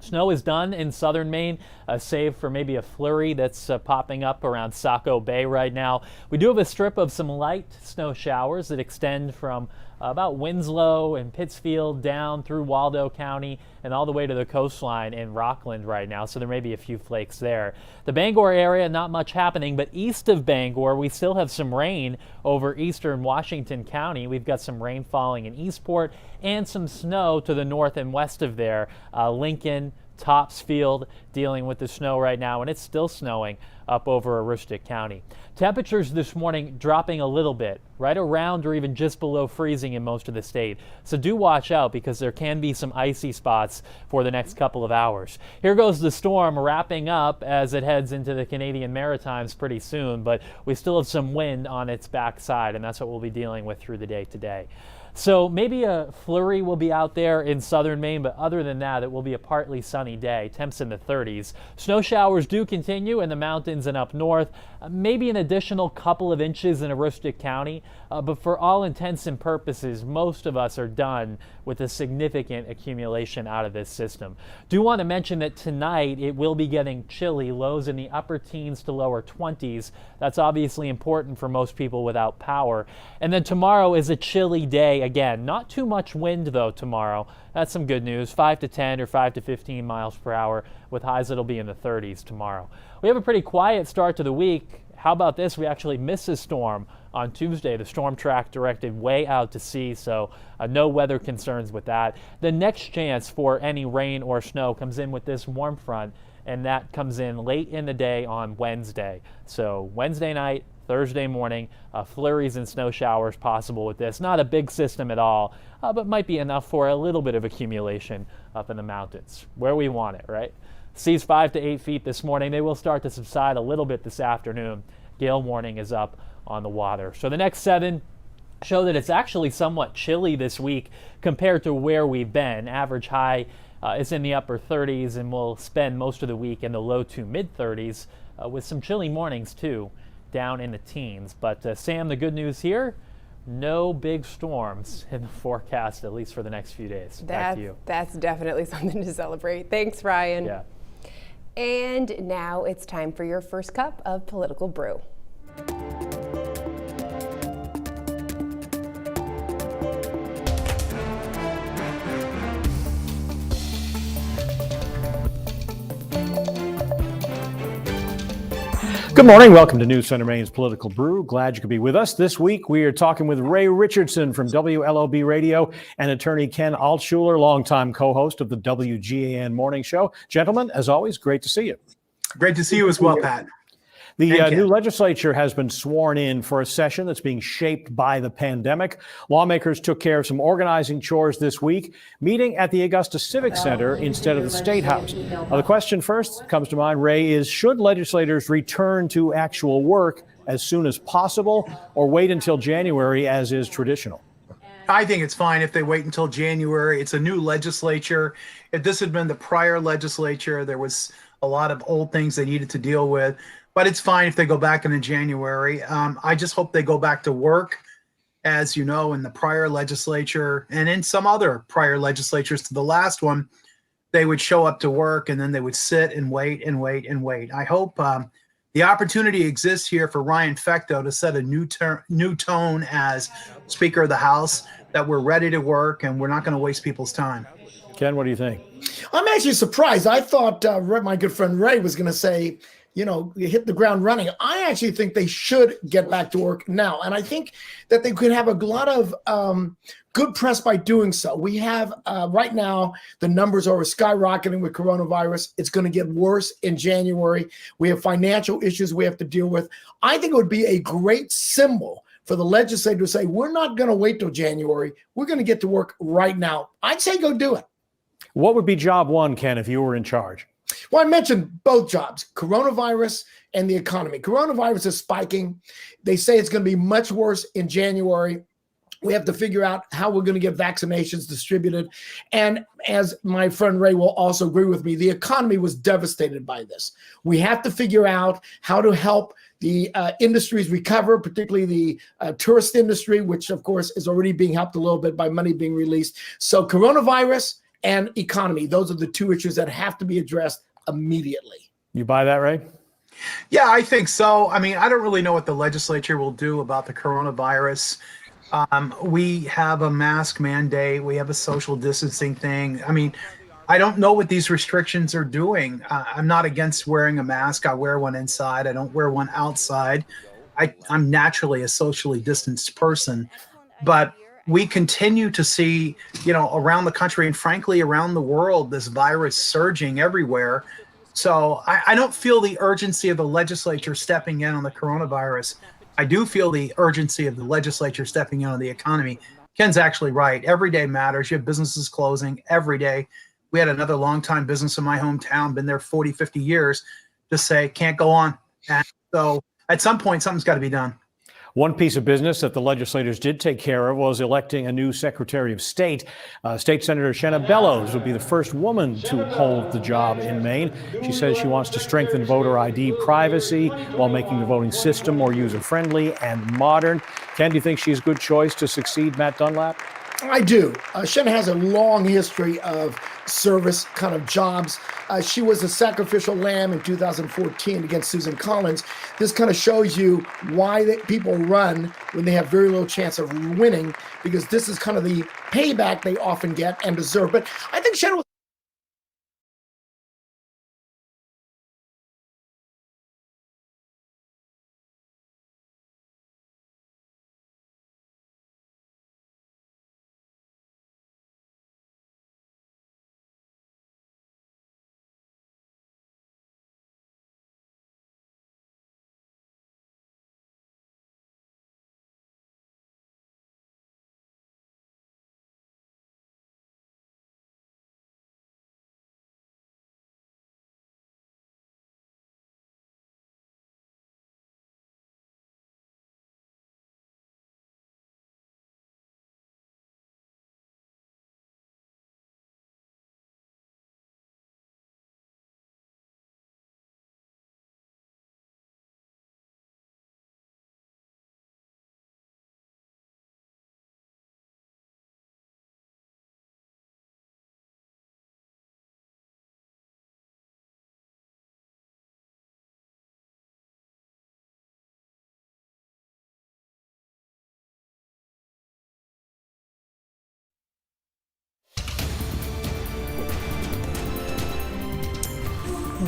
Snow is done in southern Maine, save for maybe a flurry that's popping up around Saco Bay right now. We do have a strip of some light snow showers that extend from about Winslow and Pittsfield down through Waldo County and all the way to the coastline in Rockland right now, so there may be a few flakes there. The Bangor area, not much happening, but east of Bangor, we still have some rain over eastern Washington County. We've got some rain falling in Eastport and some snow to the north and west of there. Lincoln, Topsfield dealing with the snow right now, and it's still snowing up over Aroostook County. Temperatures this morning dropping a little bit, right around or even just below freezing in most of the state. So do watch out because there can be some icy spots for the next couple of hours. Here goes the storm wrapping up as it heads into the Canadian Maritimes pretty soon, but we still have some wind on its backside, and that's what we'll be dealing with through the day today. So maybe a flurry will be out there in southern Maine, but other than that, it will be a partly sunny day, temps in the 30s. Snow showers do continue in the mountains and up north, maybe an additional couple of inches in Aroostook County, but for all intents and purposes, most of us are done with a significant accumulation out of this system. Do want to mention that tonight it will be getting chilly, lows in the upper teens to lower 20s. That's obviously important for most people without power. And then tomorrow is a chilly day again. Not too much wind though tomorrow. That's some good news. 5 to 10 or 5 to 15 miles per hour with highs that'll be in the 30s tomorrow. We have a pretty quiet start to the week. How about this? We actually missed a storm on Tuesday. The storm track directed way out to sea, so no weather concerns with that. The next chance for any rain or snow comes in with this warm front, and that comes in late in the day on Wednesday. So Wednesday night, Thursday morning, flurries and snow showers possible with this. Not a big system at all, but might be enough for a little bit of accumulation up in the mountains, where we want it, right? Seas 5 to 8 feet this morning. They will start to subside a little bit this afternoon. Gale warning is up on the water. So the next 7 show that it's actually somewhat chilly this week compared to where we've been. Average high is in the upper 30s, and we'll spend most of the week in the low to mid 30s with some chilly mornings too, down in the teens. But Sam, the good news here, no big storms in the forecast, at least for the next few days. Back to you. That's definitely something to celebrate. Thanks, Ryan. Yeah. And now it's time for your first cup of Political Brew. Good morning. Welcome to News Center Maine's Political Brew. Glad you could be with us. This week, we are talking with Ray Richardson from WLOB Radio and attorney Ken Altshuler, longtime co-host of the WGAN Morning Show. Gentlemen, as always, great to see you. Great to see you as well, Pat. The new legislature has been sworn in for a session that's being shaped by the pandemic. Lawmakers took care of some organizing chores this week, meeting at the Augusta Civic Center instead of the State House. The question first comes to mind, Ray, is should legislators return to actual work as soon as possible or wait until January as is traditional? I think it's fine if they wait until January. It's a new legislature. If this had been the prior legislature, there was a lot of old things they needed to deal with. But it's fine if they go back into January. I just hope they go back to work. As you know, in the prior legislature and in some other prior legislatures to the last one, they would show up to work and then they would sit and wait and wait and wait. I hope the opportunity exists here for Ryan Fecteau to set a new tone as Speaker of the House, that we're ready to work and we're not going to waste people's time. Ken, what do you think? I'm actually surprised. I thought my good friend Ray was going to say, you know, hit the ground running. I actually think they should get back to work now. And I think that they could have a lot of good press by doing so. We have right now, the numbers are skyrocketing with coronavirus. It's going to get worse in January. We have financial issues we have to deal with. I think it would be a great symbol for the legislature to say, we're not going to wait till January. We're going to get to work right now. I'd say go do it. What would be job one, Ken, if you were in charge? Well, I mentioned both jobs, coronavirus and the economy. Coronavirus is spiking. They say it's going to be much worse in January. We have to figure out how we're going to get vaccinations distributed. And as my friend Ray will also agree with me, the economy was devastated by this. We have to figure out how to help the industries recover, particularly the tourist industry, which of course is already being helped a little bit by money being released. So coronavirus and economy, those are the two issues that have to be addressed immediately. You buy that, Ray? Yeah, I think so. I mean, I don't really know what the legislature will do about the coronavirus. We have a mask mandate. We have a social distancing thing. I mean, I don't know what these restrictions are doing. I'm not against wearing a mask. I wear one inside. I don't wear one outside. I'm naturally a socially distanced person, but we continue to see, around the country and frankly around the world, this virus surging everywhere. So I don't feel the urgency of the legislature stepping in on the coronavirus. I do feel the urgency of the legislature stepping in on the economy. Ken's actually right. Every day matters. You have businesses closing every day. We had another longtime business in my hometown, been there 40, 50 years, just say, can't go on. And so at some point, something's got to be done. One piece of business that the legislators did take care of was electing a new Secretary of State. State Senator Shenna Bellows would be the first woman to hold the job in Maine. She says she wants to strengthen voter ID privacy while making the voting system more user-friendly and modern. Ken, do you think she's a good choice to succeed Matt Dunlap? I do. Shenna has a long history of service kind of jobs. She was a sacrificial lamb in 2014 against Susan Collins. This kind of shows you why people run when they have very little chance of winning, because this is kind of the payback they often get and deserve. But I think Shenna was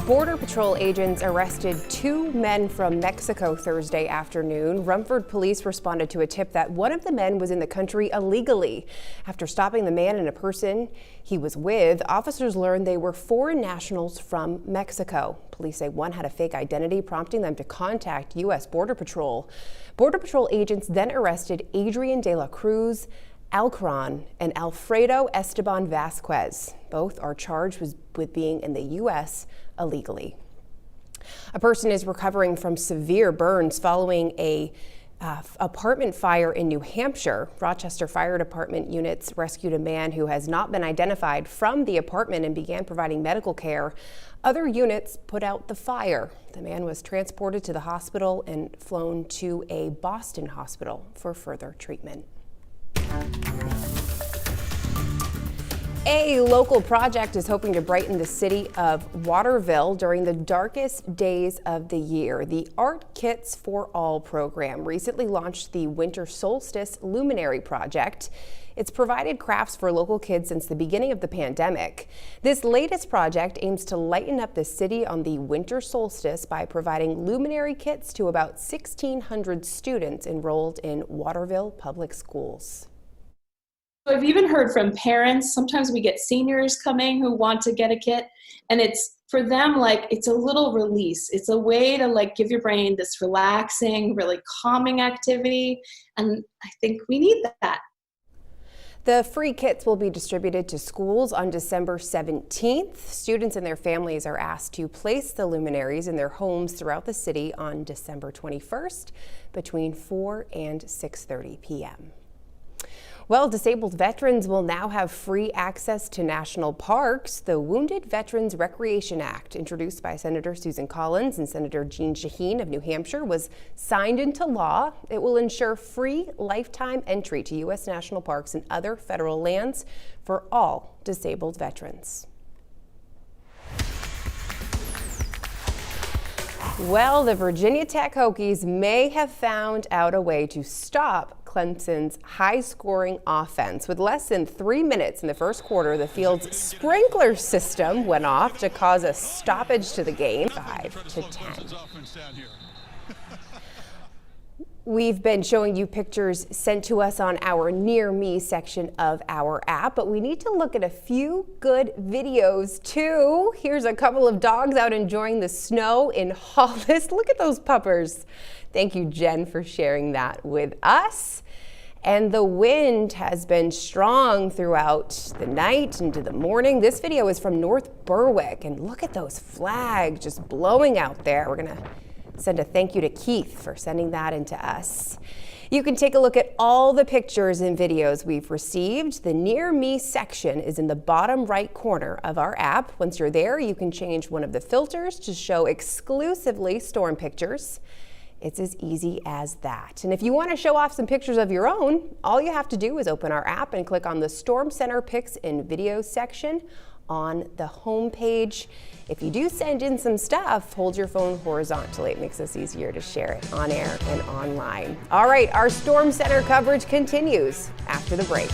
Border Patrol agents arrested 2 men from Mexico Thursday afternoon. Rumford police responded to a tip that one of the men was in the country illegally. After stopping the man and a person he was with, officers learned they were foreign nationals from Mexico. Police say one had a fake identity, prompting them to contact U.S. Border Patrol. Border Patrol agents then arrested Adrian de la Cruz, Alcaran, and Alfredo Esteban Vasquez. Both are charged with being in the U.S. illegally. A person is recovering from severe burns following a apartment fire in New Hampshire. Rochester Fire Department units rescued a man who has not been identified from the apartment and began providing medical care. Other units put out the fire. The man was transported to the hospital and flown to a Boston hospital for further treatment. A local project is hoping to brighten the city of Waterville during the darkest days of the year. The Art Kits for All program recently launched the Winter Solstice Luminary Project. It's provided crafts for local kids since the beginning of the pandemic. This latest project aims to lighten up the city on the winter solstice by providing luminary kits to about 1,600 students enrolled in Waterville Public Schools. I've even heard from parents. Sometimes we get seniors coming who want to get a kit, and it's for them like it's a little release. It's a way to like give your brain this relaxing, really calming activity, and I think we need that. The free kits will be distributed to schools on December 17th. Students and their families are asked to place the luminaries in their homes throughout the city on December 21st between 4 and 6:30 p.m. Well, disabled veterans will now have free access to national parks. The Wounded Veterans Recreation Act, introduced by Senator Susan Collins and Senator Jean Shaheen of New Hampshire, was signed into law. It will ensure free lifetime entry to U.S. national parks and other federal lands for all disabled veterans. Well, the Virginia Tech Hokies may have found out a way to stop Clemson's high-scoring offense. With less than 3 minutes in the first quarter, the field's sprinkler system went off to cause a stoppage to the game, 5-10. We've been showing you pictures sent to us on our Near Me section of our app, but we need to look at a few good videos too. Here's a couple of dogs out enjoying the snow in Hollis. Look at those puppers. Thank you, Jen, for sharing that with us. And the wind has been strong throughout the night into the morning. This video is from North Berwick, and look at those flags just blowing out there. We're gonna send a thank you to Keith for sending that into us. You can take a look at all the pictures and videos we've received. The Near Me section is in the bottom right corner of our app. Once you're there, you can change one of the filters to show exclusively storm pictures. It's as easy as that. And if you want to show off some pictures of your own, all you have to do is open our app and click on the Storm Center Pics and Videos section on the home page. If you do send in some stuff, hold your phone horizontally. It makes us easier to share it on air and online. All right, our Storm Center coverage continues after the break.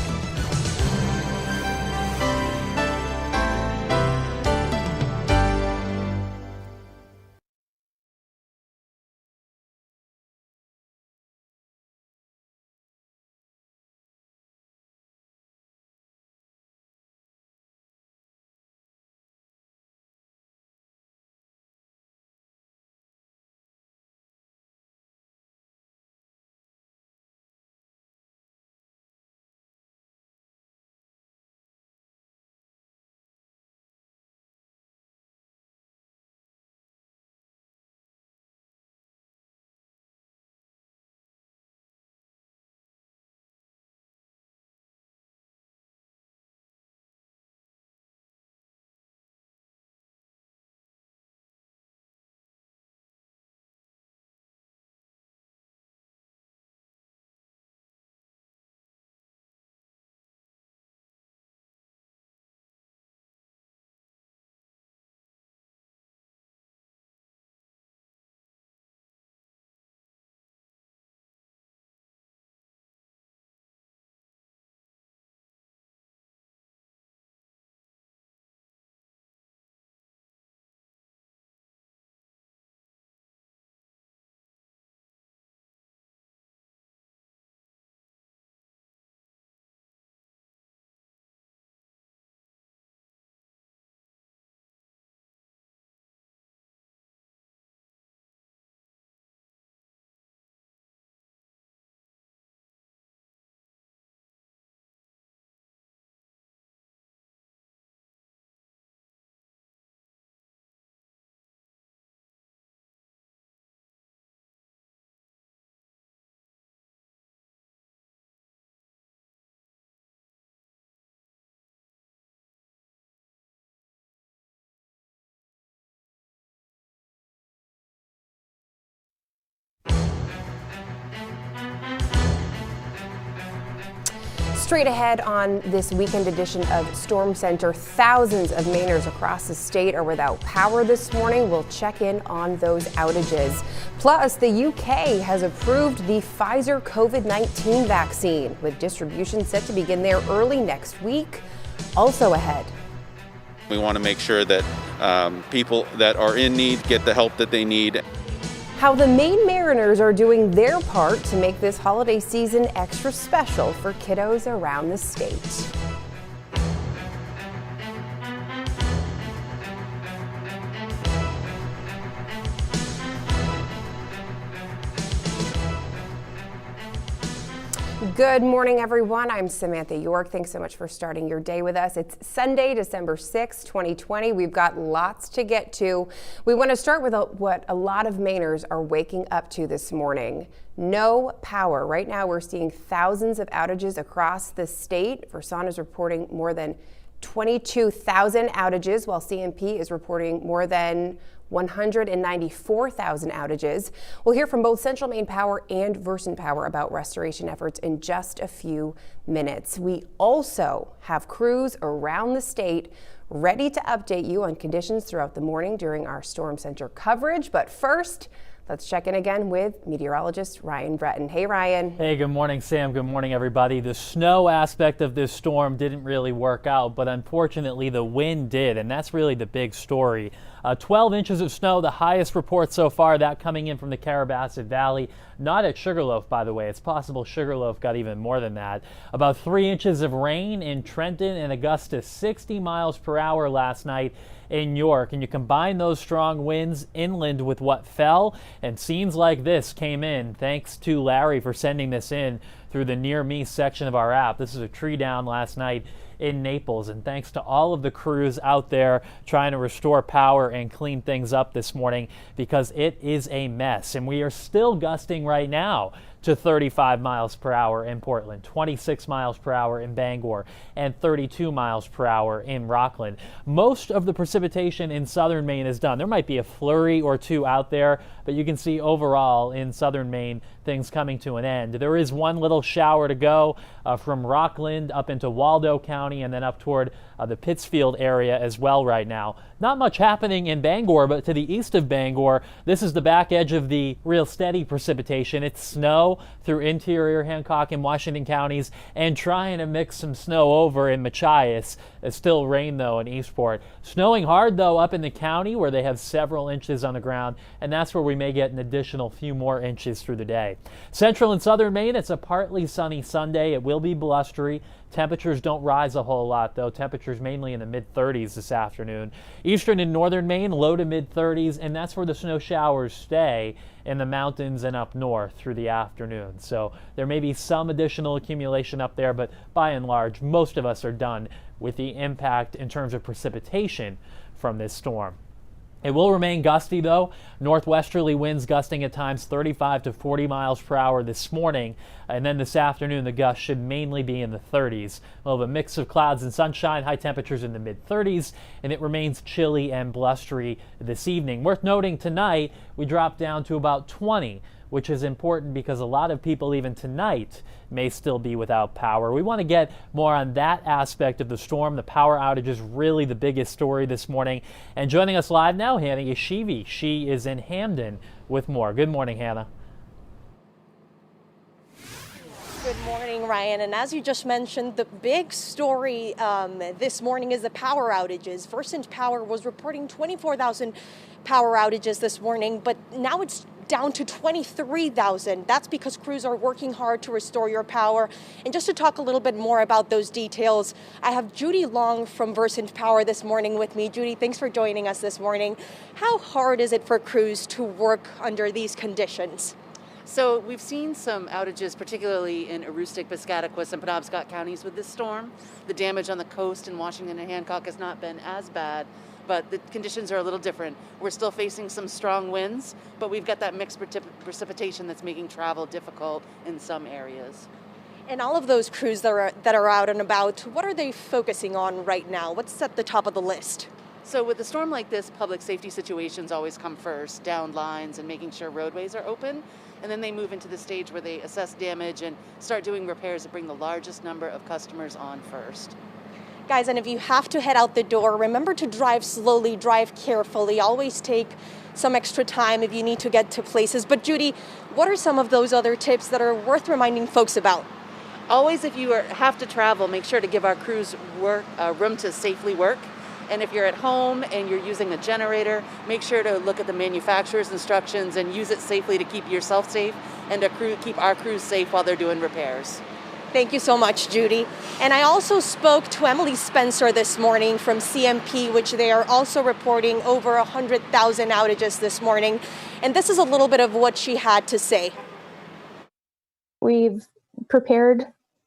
Straight ahead on this weekend edition of Storm Center, thousands of Mainers across the state are without power this morning. We'll check in on those outages. Plus, the UK has approved the Pfizer COVID-19 vaccine, with distribution set to begin there early next week. Also ahead. We want to make sure that people that are in need get the help that they need. How the Maine Mariners are doing their part to make this holiday season extra special for kiddos around the state. Good morning, everyone. I'm Samantha York. Thanks so much for starting your day with us. It's Sunday, December 6, 2020. We've got lots to get to. We want to start with what a lot of Mainers are waking up to this morning. No power. Right now, we're seeing thousands of outages across the state. Versant is reporting more than 22,000 outages, while CMP is reporting more than 194,000 outages. We'll hear from both Central Maine Power and Versant Power about restoration efforts in just a few minutes. We also have crews around the state ready to update you on conditions throughout the morning during our Storm Center coverage. But first, Let's check in again with meteorologist Ryan Breton. Hey, Ryan. Hey, good morning, Sam. Good morning, everybody. The snow aspect of this storm didn't really work out, but unfortunately the wind did, and that's really the big story. 12 inches of snow, the highest report so far, that coming in from the Carrabassett Valley. Not at Sugarloaf, by the way. It's possible Sugarloaf got even more than that. About 3 inches of rain in Trenton and Augusta, 60 miles per hour last night in York. And you combine those strong winds inland with what fell, and scenes like this came in. Thanks to Larry for sending this in through the Near Me section of our app. This is a tree down last night in Naples, and thanks to all of the crews out there trying to restore power and clean things up this morning, because it is a mess. And we are still gusting right now to 35 miles per hour in Portland, 26 miles per hour in Bangor, and 32 miles per hour in Rockland. Most of the precipitation in southern Maine is done. There might be a flurry or two out there, but you can see overall in southern Maine things coming to an end. There is one little shower to go from Rockland up into Waldo County and then up toward the Pittsfield area as well right now. Not much happening in Bangor, but to the east of Bangor, this is the back edge of the real steady precipitation. It's snow through interior Hancock and Washington counties, and trying to mix some snow over in Machias. It's still rain though in Eastport. Snowing hard though up in the county where they have several inches on the ground, and that's where we may get an additional few more inches through the day. Central and southern Maine, it's a partly sunny Sunday. It will be blustery. Temperatures don't rise a whole lot though. Temperatures mainly in the mid-30s this afternoon. Eastern and northern Maine, low to mid-30s, and that's where the snow showers stay in the mountains and up north through the afternoon. So there may be some additional accumulation up there, but by and large, most of us are done with the impact in terms of precipitation from this storm. It will remain gusty though. Northwesterly winds gusting at times 35 to 40 miles per hour this morning. And then this afternoon, the gusts should mainly be in the 30s. We'll have a mix of clouds and sunshine, high temperatures in the mid-30s, and it remains chilly and blustery this evening. Worth noting tonight, we drop down to about 20, which is important because a lot of people even tonight may still be without power. We want to get more on that aspect of the storm. The power outage is really the biggest story this morning. And joining us live now, Hannah Yeshivi. She is in Hamden with more. Good morning, Hannah. Good morning, Ryan. And as you just mentioned, the big story this morning is the power outages. Versant Power was reporting 24,000 power outages this morning, but now it's down to 23,000. That's because crews are working hard to restore your power. And just to talk a little bit more about those details, I have Judy Long from Versant Power this morning with me. Judy, thanks for joining us this morning. How hard is it for crews to work under these conditions? So we've seen some outages, particularly in Aroostook, Piscataquis, and Penobscot counties with this storm. The damage on the coast in Washington and Hancock has not been as bad, but the conditions are a little different. We're still facing some strong winds, but we've got that mixed precipitation that's making travel difficult in some areas. And all of those crews that are out and about, what are they focusing on right now? What's at the top of the list? So with a storm like this, public safety situations always come first, down lines and making sure roadways are open. And then they move into the stage where they assess damage and start doing repairs that bring the largest number of customers on first. Guys, and if you have to head out the door, remember to drive slowly, drive carefully. Always take some extra time if you need to get to places. But Judy, what are some of those other tips that are worth reminding folks about? Always, if you have to travel, make sure to give our crews room to safely work. And if you're at home and you're using a generator, make sure to look at the manufacturer's instructions and use it safely to keep yourself safe and to keep our crews safe while they're doing repairs. Thank you so much, Judy. And I also spoke to Emily Spencer this morning from CMP, which they are also reporting over 100,000 outages this morning. And this is a little bit of what she had to say. We've prepared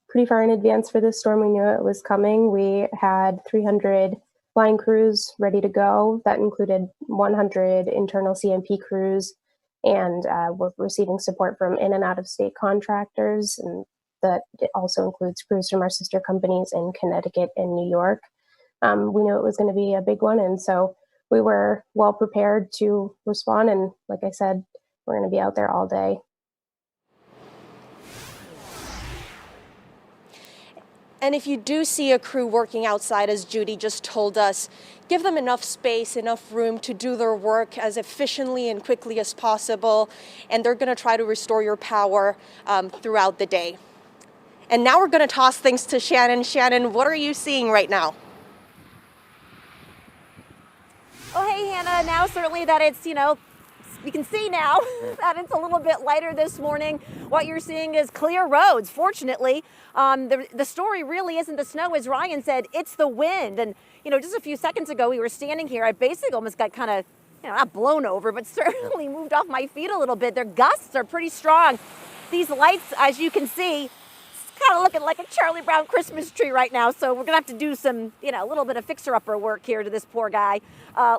pretty far in advance for this storm. We knew it was coming. We had 300 line crews ready to go. That included 100 internal CMP crews, and we're receiving support from in and out of state contractors, and that it also includes crews from our sister companies in Connecticut and New York. We knew it was going to be a big one, and so we were well prepared to respond. And like I said, we're going to be out there all day. And if you do see a crew working outside, as Judy just told us, give them enough space, enough room to do their work as efficiently and quickly as possible. And they're going to try to restore your power throughout the day. And now we're going to toss things to Shannon. Shannon, what are you seeing right now? Oh, hey, Hannah. Now certainly that it's, you can see now that it's a little bit lighter this morning. What you're seeing is clear roads, fortunately. The story really isn't the snow, as Ryan said, it's the wind. And, just a few seconds ago, we were standing here. I basically almost got kind of, not blown over, but certainly moved off my feet a little bit. Their gusts are pretty strong. These lights, as you can see, kind of looking like a Charlie Brown Christmas tree right now. So we're gonna have to do some, a little bit of fixer-upper work here to this poor guy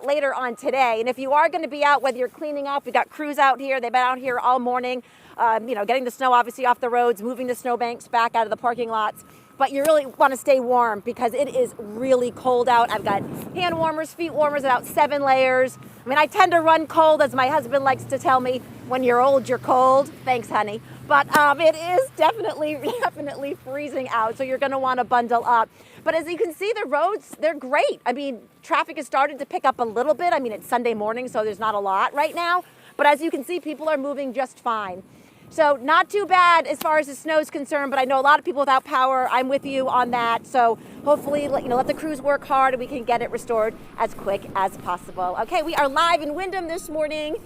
later on today. And if you are gonna be out, whether you're cleaning up, we've got crews out here. They've been out here all morning, getting the snow obviously off the roads, moving the snowbanks back out of the parking lots. But you really want to stay warm because it is really cold out. I've got hand warmers, feet warmers, about 7 layers. I mean, I tend to run cold, as my husband likes to tell me, when you're old, you're cold. Thanks, honey. But it is definitely freezing out, so you're going to want to bundle up. But as you can see, the roads, they're great. I mean, traffic has started to pick up a little bit. I mean, it's Sunday morning, so there's not a lot right now. But as you can see, people are moving just fine. So not too bad as far as the snow is concerned, but I know a lot of people without power. I'm with you on that. So hopefully, let the crews work hard and we can get it restored as quick as possible. Okay, we are live in Windham this morning.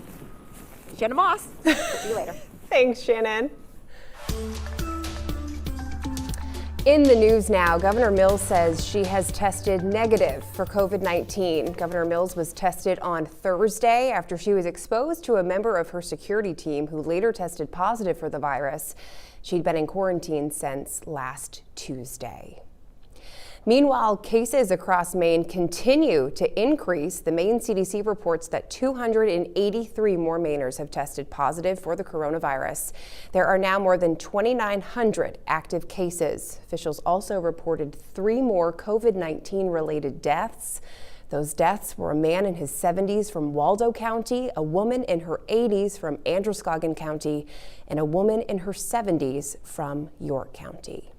Shannon Moss. See you later. Thanks, Shannon. In the news now, Governor Mills says she has tested negative for COVID-19. Governor Mills was tested on Thursday after she was exposed to a member of her security team who later tested positive for the virus. She'd been in quarantine since last Tuesday. Meanwhile, cases across Maine continue to increase. The Maine CDC reports that 283 more Mainers have tested positive for the coronavirus. There are now more than 2,900 active cases. Officials also reported 3 more COVID-19 related deaths. Those deaths were a man in his 70s from Waldo County, a woman in her 80s from Androscoggin County, and a woman in her 70s from York County.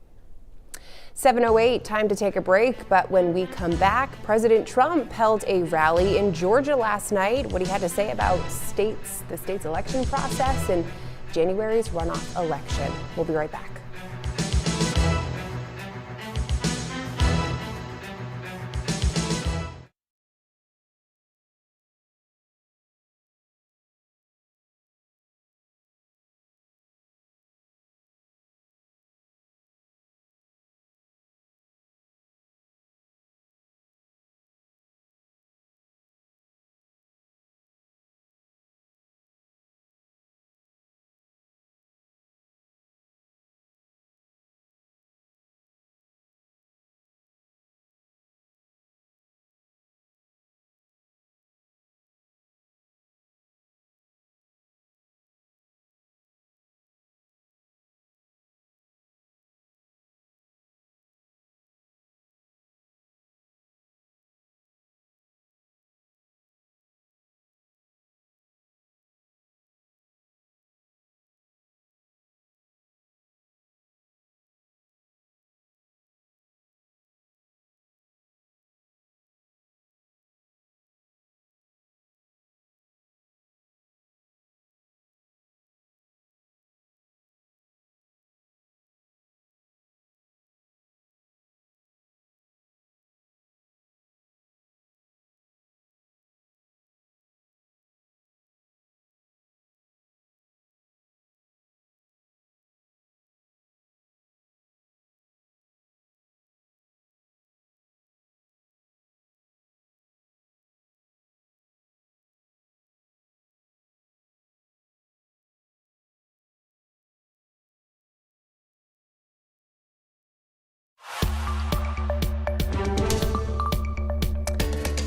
7:08, time to take a break, but when we come back, President Trump held a rally in Georgia last night. What he had to say about the state's election process and January's runoff election. We'll be right back.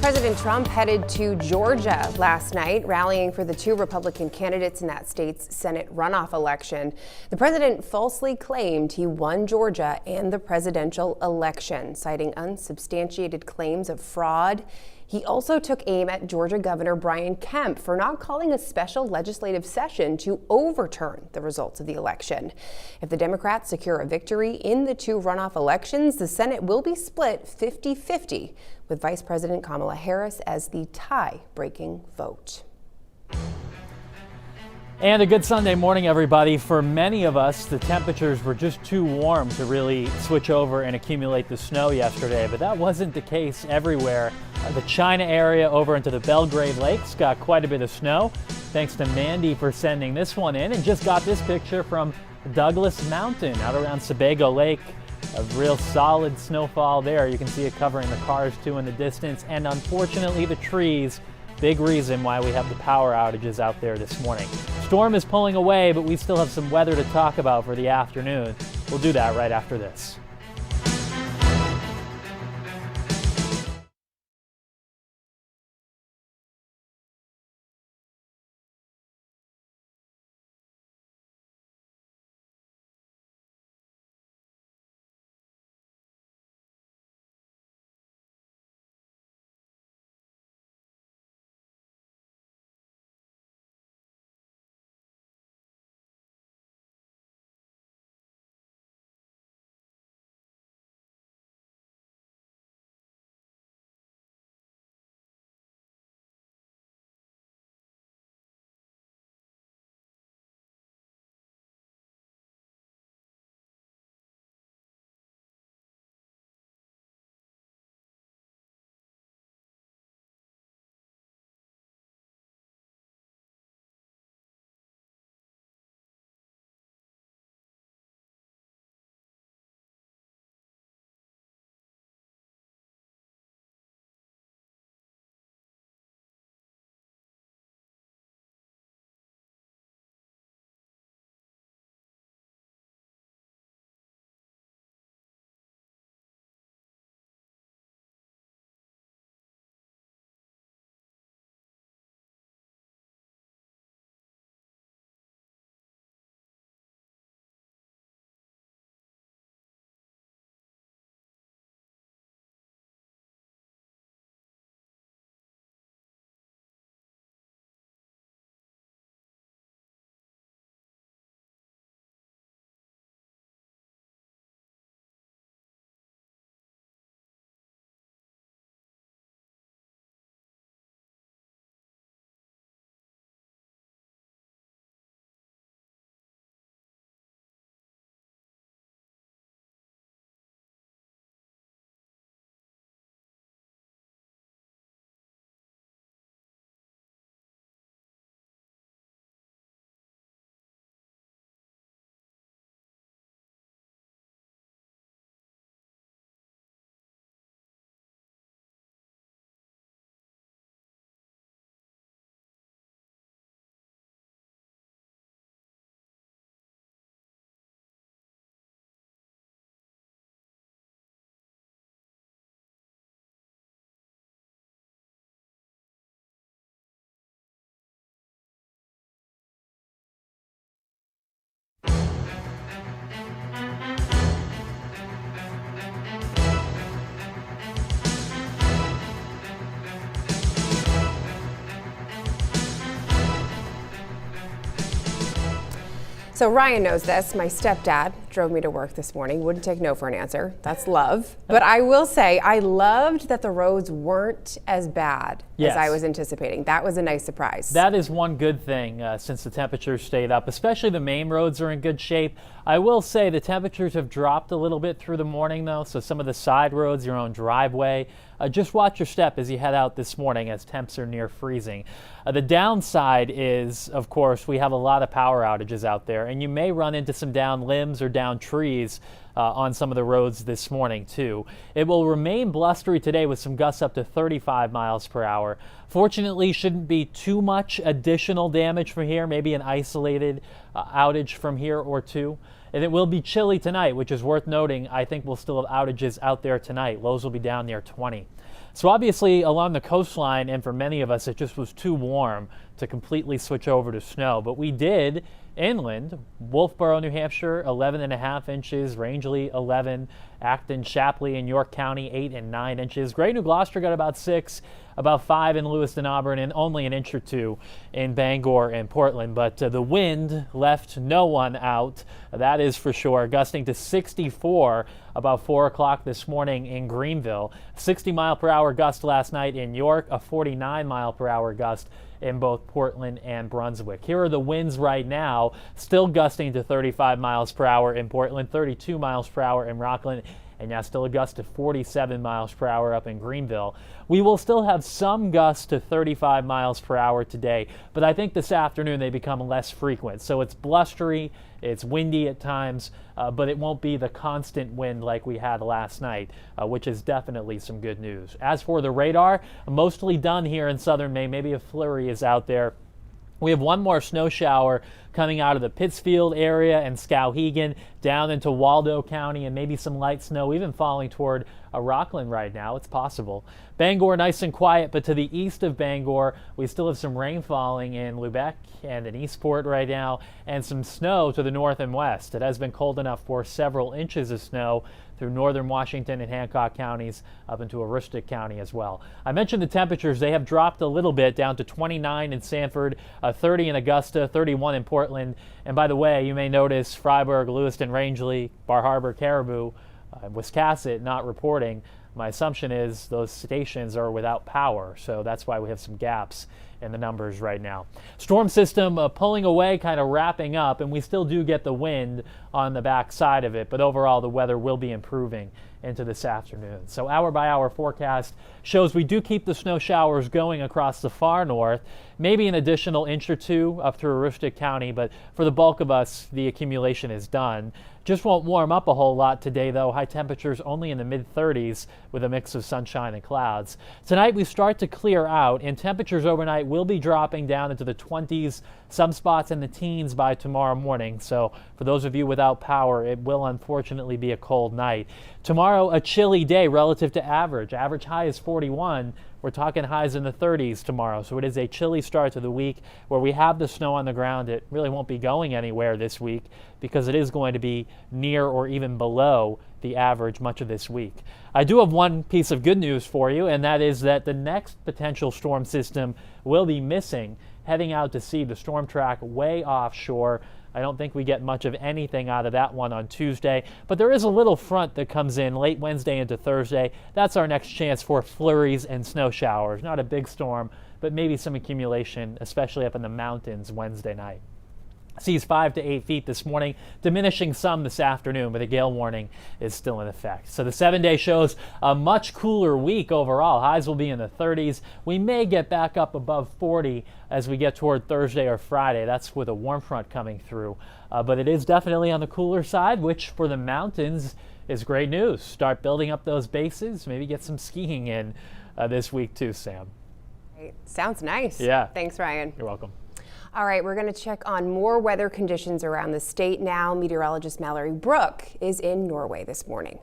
President Trump headed to Georgia last night, rallying for the 2 Republican candidates in that state's Senate runoff election. The president falsely claimed he won Georgia and the presidential election, citing unsubstantiated claims of fraud. He also took aim at Georgia Governor Brian Kemp for not calling a special legislative session to overturn the results of the election. If the Democrats secure a victory in the 2 runoff elections, the Senate will be split 50-50, with Vice President Kamala Harris as the tie-breaking vote. And a good Sunday morning, everybody. For many of us, the temperatures were just too warm to really switch over and accumulate the snow yesterday, but that wasn't the case everywhere. The China area over into the Belgrade Lakes got quite a bit of snow. Thanks to Mandy for sending this one in, and just got this picture from Douglas Mountain out around Sebago Lake. A real solid snowfall there. You can see it covering the cars too in the distance, and unfortunately the trees. Big reason why we have the power outages out there this morning. Storm is pulling away, but we still have some weather to talk about for the afternoon. We'll do that right after this. So Ryan knows this. My stepdad drove me to work this morning. Wouldn't take no for an answer. That's love. But I will say I loved that the roads weren't as bad as I was anticipating. That was a nice surprise. That is one good thing since the temperatures stayed up, especially the main roads are in good shape. I will say the temperatures have dropped a little bit through the morning though, so some of the side roads, your own driveway, just watch your step as you head out this morning as temps are near freezing. The downside is, of course, we have a lot of power outages out there, and you may run into some down limbs or down trees on some of the roads this morning too. It will remain blustery today with some gusts up to 35 miles per hour. Fortunately, shouldn't be too much additional damage from here, maybe an isolated outage from here or two. And it will be chilly tonight, which is worth noting. I think we'll still have outages out there tonight. Lows will be down near 20. So obviously along the coastline, and for many of us, it just was too warm to completely switch over to snow. But we did inland. Wolfboro, New Hampshire, 11.5 inches. Rangeley, 11. Acton, Shapley, and York County, 8 and 9 inches. Great New Gloucester got about 6. about 5 in Lewiston, Auburn, and only an inch or 2 in Bangor and Portland. But the wind left no one out, that is for sure, gusting to 64 about 4 o'clock this morning in Greenville. 60-mile-per-hour gust last night in York, a 49-mile-per-hour gust in both Portland and Brunswick. Here are the winds right now, still gusting to 35 miles per hour in Portland, 32 miles per hour in Rockland, and now still a gust to 47 miles per hour up in Greenville. We will still have some gusts to 35 miles per hour today, but I think this afternoon they become less frequent. So it's blustery, it's windy at times, but it won't be the constant wind like we had last night, which is definitely some good news. As for the radar, mostly done here in southern Maine. Maybe a flurry is out there. We have one more snow shower coming out of the Pittsfield area and Skowhegan down into Waldo County, and maybe some light snow even falling toward Rockland right now. It's possible. Bangor nice and quiet, but to the east of Bangor, we still have some rain falling in Lubec and in Eastport right now, and some snow to the north and west. It has been cold enough for several inches of snow through northern Washington and Hancock counties up into Aroostook County as well. I mentioned the temperatures. They have dropped a little bit down to 29 in Sanford, 30 in Augusta, 31 in Portland. And by the way, you may notice Freiburg, Lewiston, Rangeley, Bar Harbor, Caribou, Wiscasset not reporting. My assumption is those stations are without power, so that's why we have some gaps in the numbers right now. Storm system pulling away, kind of wrapping up, and we still do get the wind on the back side of it, but overall the weather will be improving into this afternoon. So hour by hour forecast shows we do keep the snow showers going across the far north, maybe an additional inch or 2 up through Aroostook County, but for the bulk of us, the accumulation is done. Just won't warm up a whole lot today, though. High temperatures only in the mid-30s with a mix of sunshine and clouds. Tonight we start to clear out, and temperatures overnight will be dropping down into the 20s, some spots in the teens by tomorrow morning. So for those of you without power, it will unfortunately be a cold night. Tomorrow, a chilly day relative to average. Average high is 41. We're talking highs in the 30s tomorrow, so it is a chilly start to the week where we have the snow on the ground. It really won't be going anywhere this week because it is going to be near or even below the average much of this week. I do have one piece of good news for you, and that is that the next potential storm system will be missing, heading out to sea, the storm track way offshore. I don't think we get much of anything out of that one on Tuesday, but there is a little front that comes in late Wednesday into Thursday. That's our next chance for flurries and snow showers. Not a big storm, but maybe some accumulation, especially up in the mountains Wednesday night. Seas 5 to 8 feet this morning, diminishing some this afternoon, but a gale warning is still in effect. So the 7-day shows a much cooler week overall. Highs will be in the 30s. We may get back up above 40 as we get toward Thursday or Friday. That's with a warm front coming through. But it is definitely on the cooler side, which for the mountains is great news. Start building up those bases, maybe get some skiing in this week too, Sam. Sounds nice. Yeah. Thanks, Ryan. You're welcome. All right, we're going to check on more weather conditions around the state now. Meteorologist Mallory Brook is in Norway this morning.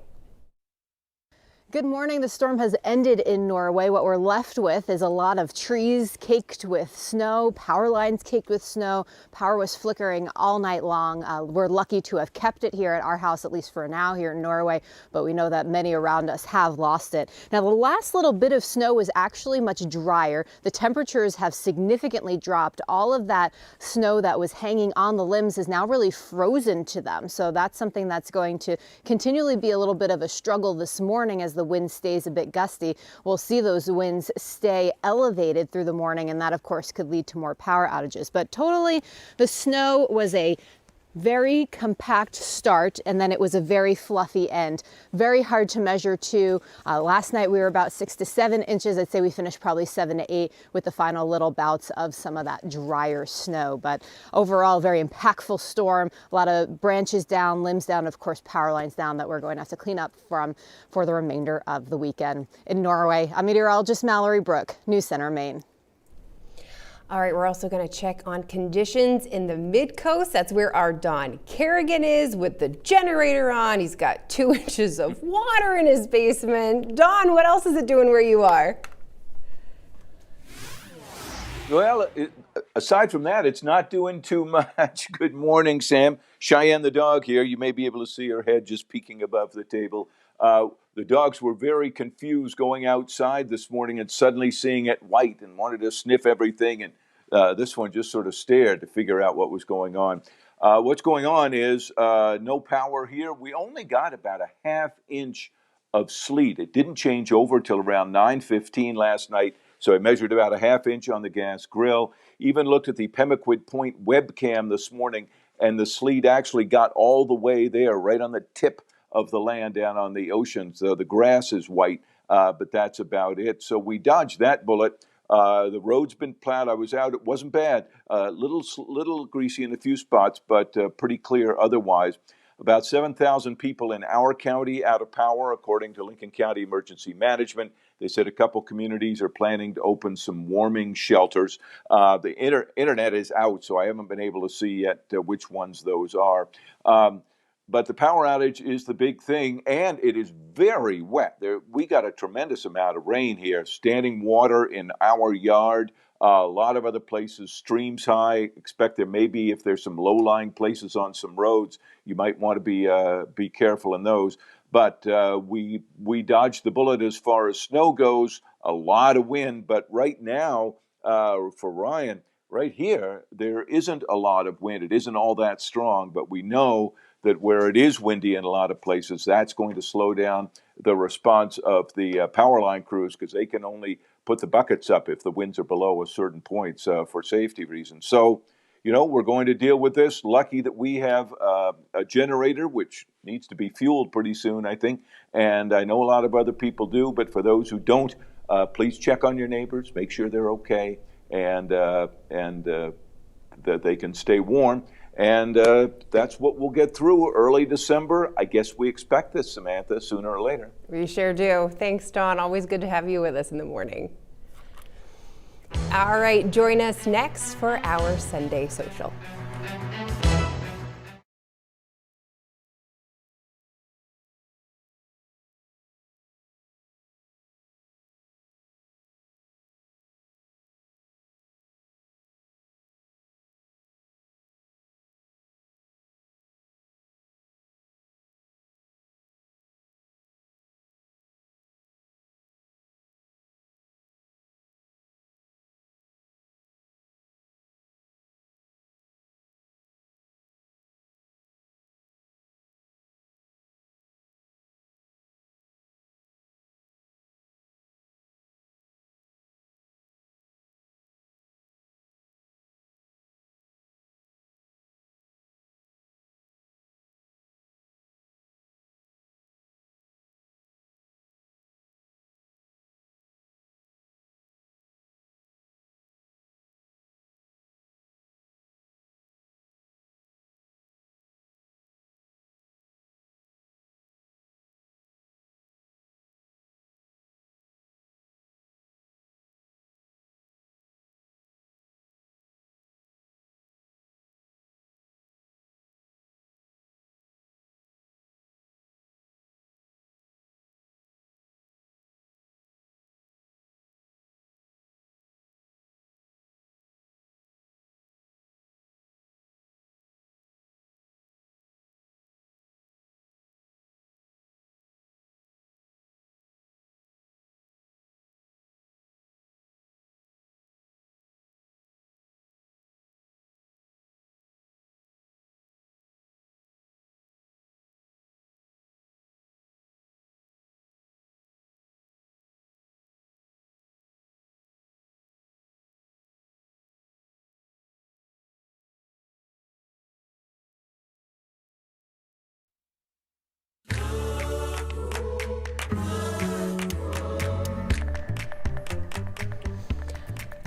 Good morning. The storm has ended in Norway. What we're left with is a lot of trees caked with snow, power lines caked with snow. Power was flickering all night long. We're lucky to have kept it here at our house, at least for now, here in Norway, but we know that many around us have lost it. Now, the last little bit of snow was actually much drier. The temperatures have significantly dropped. All of that snow that was hanging on the limbs is now really frozen to them. So that's something that's going to continually be a little bit of a struggle this morning as the wind stays a bit gusty. We'll see those winds stay elevated through the morning, and that of course could lead to more power outages. But totally, the snow was a very compact start, and then it was a very fluffy end. Very hard to measure too. Last night we were about 6 to 7 inches. I'd say we finished probably 7 to 8 with the final little bouts of some of that drier snow. But overall, very impactful storm. A lot of branches down, limbs down, of course, power lines down that we're going to have to clean up from for the remainder of the weekend. In Norway, I'm meteorologist Mallory Brook, News Center, Maine. All right, we're also going to check on conditions in the mid-coast. That's where our Don Kerrigan is with the generator on. He's got 2 inches of water in his basement. Don, what else is it doing where you are? Well, aside from that, it's not doing too much. Good morning, Sam. Cheyenne the dog here. You may be able to see her head just peeking above the table. The dogs were very confused going outside this morning and suddenly seeing it white and wanted to sniff everything. And this one just sort of stared to figure out what was going on. What's going on is no power here. We only got about a ½ inch of sleet. It didn't change over till around 9:15 last night. So I measured about a ½ inch on the gas grill. Even looked at the Pemaquid Point webcam this morning, and the sleet actually got all the way there, right on the tip of the land down on the ocean. So the grass is white, but that's about it. So we dodged that bullet. The road's been plowed. I was out. It wasn't bad. Little greasy in a few spots, but pretty clear otherwise. About 7,000 people in our county out of power, according to Lincoln County Emergency Management. They said a couple communities are planning to open some warming shelters. The internet is out, so I haven't been able to see yet which ones those are. But the power outage is the big thing, and it is very wet. We got a tremendous amount of rain here, standing water in our yard. A lot of other places, streams high. Expect there may be, if there's some low-lying places on some roads, you might want to be careful in those. But we dodged the bullet as far as snow goes. A lot of wind, but right now, for Ryan, right here, there isn't a lot of wind. It isn't all that strong, but we know that where it is windy in a lot of places, that's going to slow down the response of the power line crews, because they can only put the buckets up if the winds are below a certain point for safety reasons. So, we're going to deal with this. Lucky that we have a generator, which needs to be fueled pretty soon, I think. And I know a lot of other people do, but for those who don't, please check on your neighbors, make sure they're okay, and that they can stay warm. And that's what we'll get through early December. I guess we expect this, Samantha, sooner or later. We sure do. Thanks, Dawn. Always good to have you with us in the morning. All right, join us next for our Sunday Social.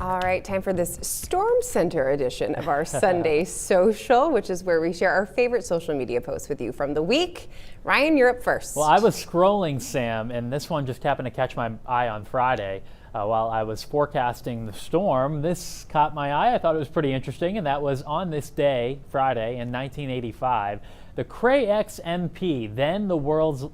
All right, time for this Storm Center edition of our Sunday Social, which is where we share our favorite social media posts with you from the week. Ryan, you're up first. Well, I was scrolling, Sam, and this one just happened to catch my eye on Friday. While I was forecasting the storm, this caught my eye. I thought it was pretty interesting, and that was on this day, Friday, in 1985, the Cray XMP, then the world's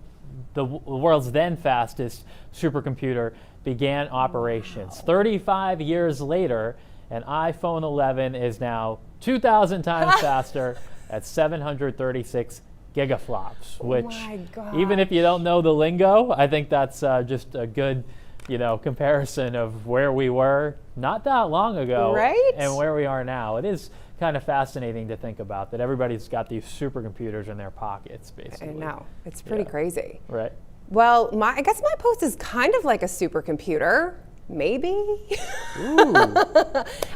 then fastest supercomputer, began operations. 35 years later, an iPhone 11 is now 2,000 times faster at 736 gigaflops, which my even if you don't know the lingo, I think that's just a good, comparison of where we were not that long ago, right? And where we are now. It is kind of fascinating to think about that everybody's got these supercomputers in their pockets, basically. I know. It's pretty crazy. Right. Well, I guess my post is kind of like a supercomputer. Maybe. Ooh.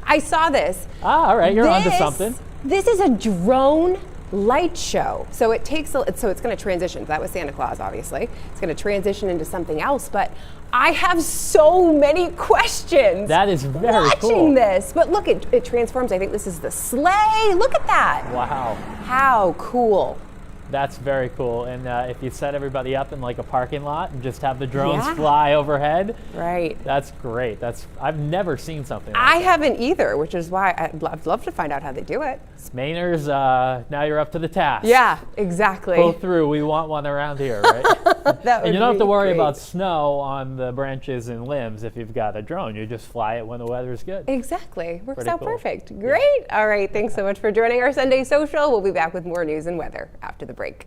I saw this. All right, you're onto something. This is a drone light show. So it's going to transition. That was Santa Claus, obviously. It's going to transition into something else, but I have so many questions. That is very cool. Watching this, but look, it transforms. I think this is the sleigh. Look at that. Wow. How cool. That's very cool. And if you set everybody up in like a parking lot and just have the drones fly overhead, right? That's great. I've never seen something like I that. haven't either, which is why I'd love to find out how they do it. Mainers, now you're up to the task. Yeah, exactly. Pull through. We want one around here, right? And you don't have to worry about snow on the branches and limbs if you've got a drone. You just fly it when the weather's good. Exactly. Works Pretty out cool. perfect. Great. Yeah. All right. Thanks so much for joining our Sunday Social. We'll be back with more news and weather after the break.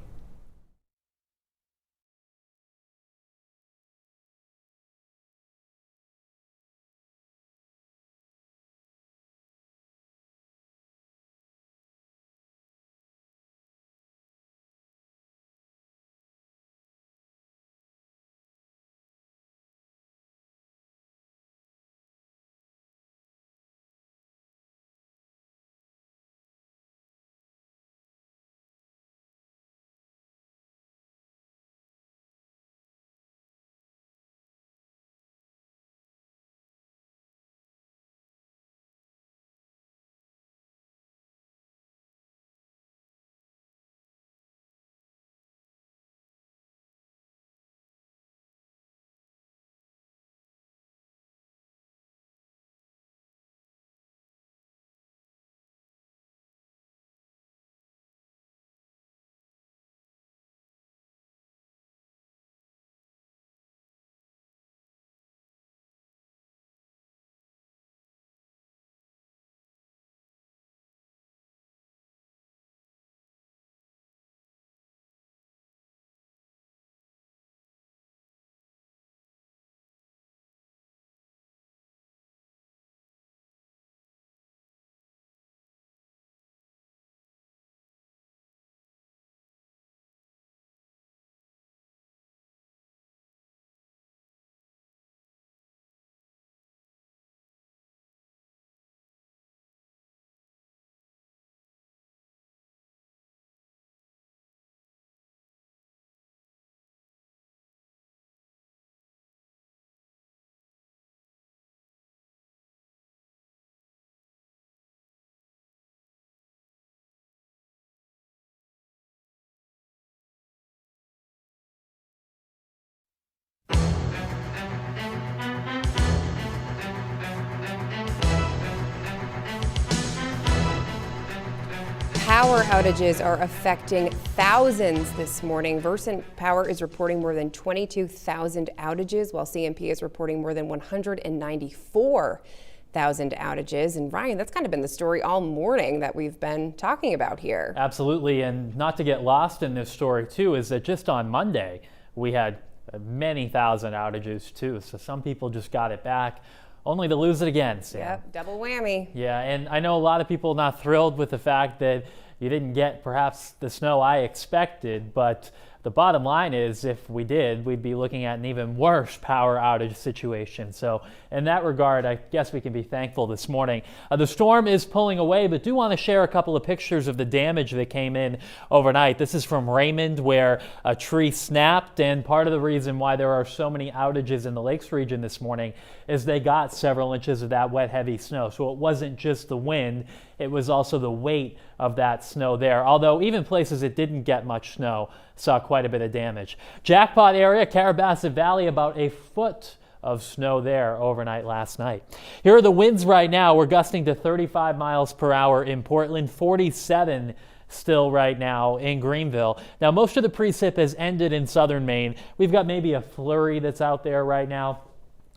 Power outages are affecting thousands this morning. Versant Power is reporting more than 22,000 outages, while CMP is reporting more than 194,000 outages. And Ryan, that's kind of been the story all morning that we've been talking about here. Absolutely, and not to get lost in this story too, is that just on Monday, we had many thousand outages too. So some people just got it back, only to lose it again, Sam. Yep, double whammy. Yeah, and I know a lot of people not thrilled with the fact that you didn't get perhaps the snow I expected, but the bottom line is if we did, we'd be looking at an even worse power outage situation. So in that regard, I guess we can be thankful this morning. The storm is pulling away, but do want to share a couple of pictures of the damage that came in overnight. This is from Raymond, where a tree snapped, and part of the reason why there are so many outages in the Lakes region this morning is they got several inches of that wet, heavy snow. So it wasn't just the wind, it was also the weight of that snow there. Although even places that didn't get much snow saw quite a bit of damage. Jackpot area, Carrabassett Valley, about a foot of snow there overnight last night. Here are the winds right now. We're gusting to 35 miles per hour in Portland, 47 still right now in Greenville. Now, most of the precip has ended in southern Maine. We've got maybe a flurry that's out there right now.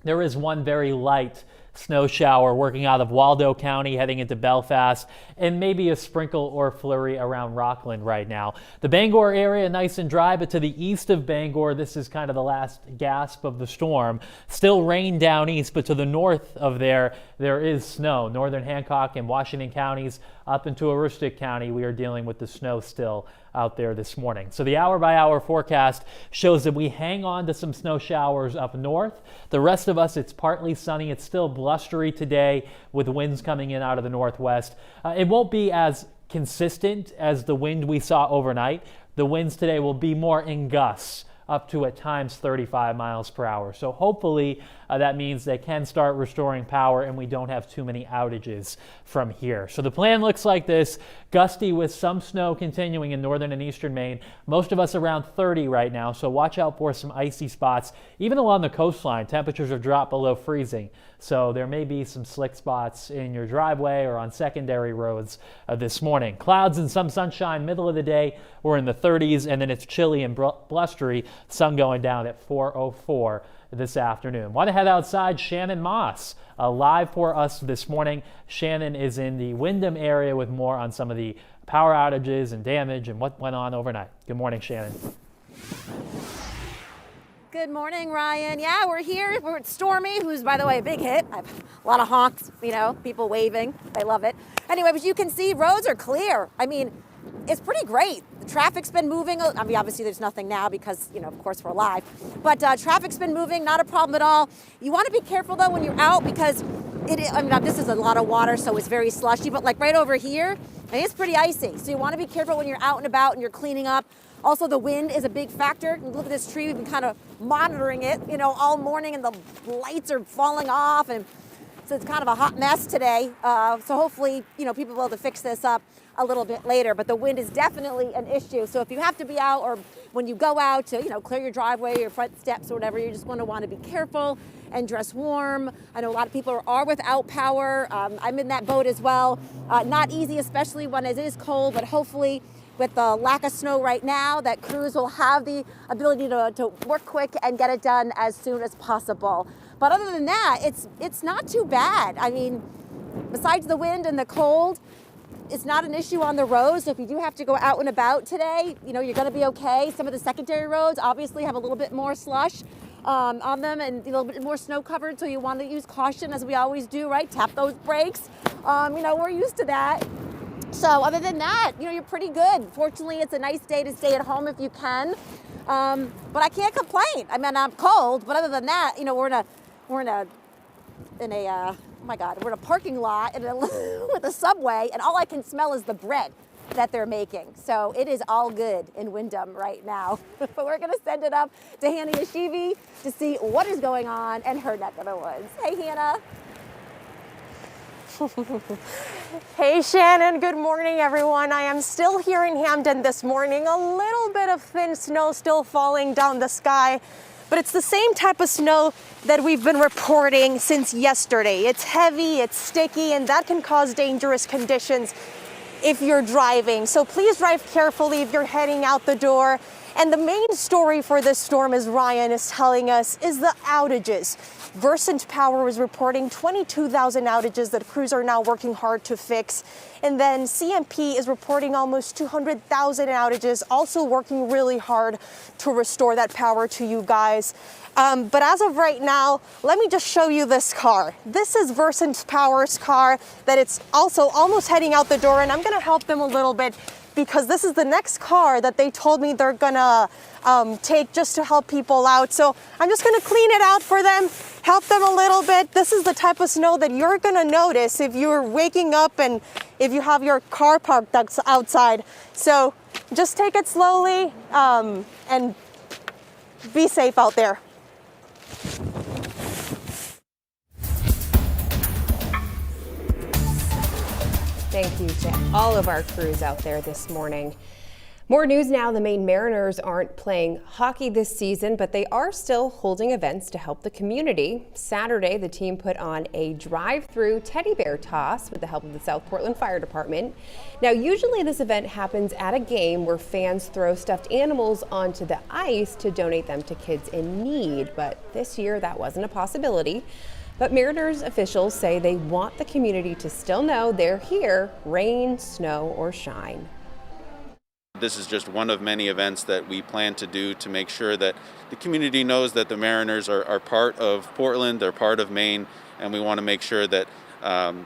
There is one very light snow shower working out of Waldo County heading into Belfast, and maybe a sprinkle or flurry around Rockland right now. The Bangor area nice and dry, but to the east of Bangor, this is kind of the last gasp of the storm. Still rain down east, but to the north of there is snow. Northern Hancock and Washington counties up into Aroostook County, we are dealing with the snow still out there this morning. So the hour-by-hour forecast shows that we hang on to some snow showers up north. The rest of us, it's partly sunny. It's still blustery today with winds coming in out of the northwest. It won't be as consistent as the wind we saw overnight. The winds today will be more in gusts, up to at times 35 miles per hour. So hopefully that means they can start restoring power and we don't have too many outages from here. So the plan looks like this: gusty with some snow continuing in northern and eastern Maine. Most of us around 30 right now, so watch out for some icy spots. Even along the coastline, temperatures have dropped below freezing. So there may be some slick spots in your driveway or on secondary roads this morning. Clouds and some sunshine middle of the day. We're in the 30s, and then it's chilly and blustery. Sun going down at 4:04 this afternoon. Want to head outside? Shannon Moss live for us this morning. Shannon is in the Windham area with more on some of the power outages and damage and what went on overnight. Good morning, Shannon. Good morning, Ryan. Yeah, we're here. We're at Stormy, who's, by the way, a big hit. I have a lot of honks, you know, people waving. I love it. Anyway, as you can see, roads are clear. I mean, it's pretty great. The traffic's been moving. I mean, obviously there's nothing now because, you know, of course we're live. But traffic's been moving, not a problem at all. You want to be careful, though, when you're out because I mean, this is a lot of water, so it's very slushy. But like right over here, I mean, it's pretty icy. So you want to be careful when you're out and about and you're cleaning up. Also, the wind is a big factor. Look at this tree. We've been kind of monitoring it, you know, all morning, and the lights are falling off. And so it's kind of a hot mess today. So hopefully, you know, people will be able to fix this up a little bit later. But the wind is definitely an issue. So if you have to be out or when you go out to, you know, clear your driveway, your front steps or whatever, you're just going to want to be careful and dress warm. I know a lot of people are without power. I'm in that boat as well. Not easy, especially when it is cold, but hopefully with the lack of snow right now, that crews will have the ability to work quick and get it done as soon as possible. But other than that, it's not too bad. I mean, besides the wind and the cold, it's not an issue on the roads. So if you do have to go out and about today, you know, you're going to be okay. Some of the secondary roads obviously have a little bit more slush on them and a little bit more snow covered. So you want to use caution, as we always do, right? Tap those brakes. You know, we're used to that. So other than that, you know, you're pretty good. Fortunately, it's a nice day to stay at home if you can. But I can't complain. I mean, I'm cold, but other than that, you know, we're in a oh my God, we're in a parking lot with a Subway, and all I can smell is the bread that they're making. So it is all good in Windham right now. But we're going to send it up to Hannah Yashivi to see what is going on in her neck of the woods. Hey, Hannah. Hey Shannon, good morning everyone. I am still here in Hamden this morning. A little bit of thin snow still falling down the sky, but it's the same type of snow that we've been reporting since yesterday. It's heavy, it's sticky, and that can cause dangerous conditions if you're driving. So please drive carefully if you're heading out the door. And the main story for this storm, as Ryan is telling us, is the outages. Versant Power is reporting 22,000 outages that crews are now working hard to fix. And then CMP is reporting almost 200,000 outages, also working really hard to restore that power to you guys. But as of right now, let me just show you this car. This is Versant Power's car that it's also almost heading out the door, and I'm gonna help them a little bit because this is the next car that they told me they're gonna take just to help people out. So I'm just gonna clean it out for them, help them a little bit. This is the type of snow that you're gonna notice if you're waking up and if you have your car parked outside. So just take it slowly and be safe out there. Thank you to all of our crews out there this morning. More news now. The Maine Mariners aren't playing hockey this season, but they are still holding events to help the community. Saturday, the team put on a drive-through teddy bear toss with the help of the South Portland Fire Department. Now, usually this event happens at a game where fans throw stuffed animals onto the ice to donate them to kids in need, but this year that wasn't a possibility. But Mariners officials say they want the community to still know they're here, rain, snow, or shine. This is just one of many events that we plan to do to make sure that the community knows that the Mariners are part of Portland, they're part of Maine, and we want to make sure that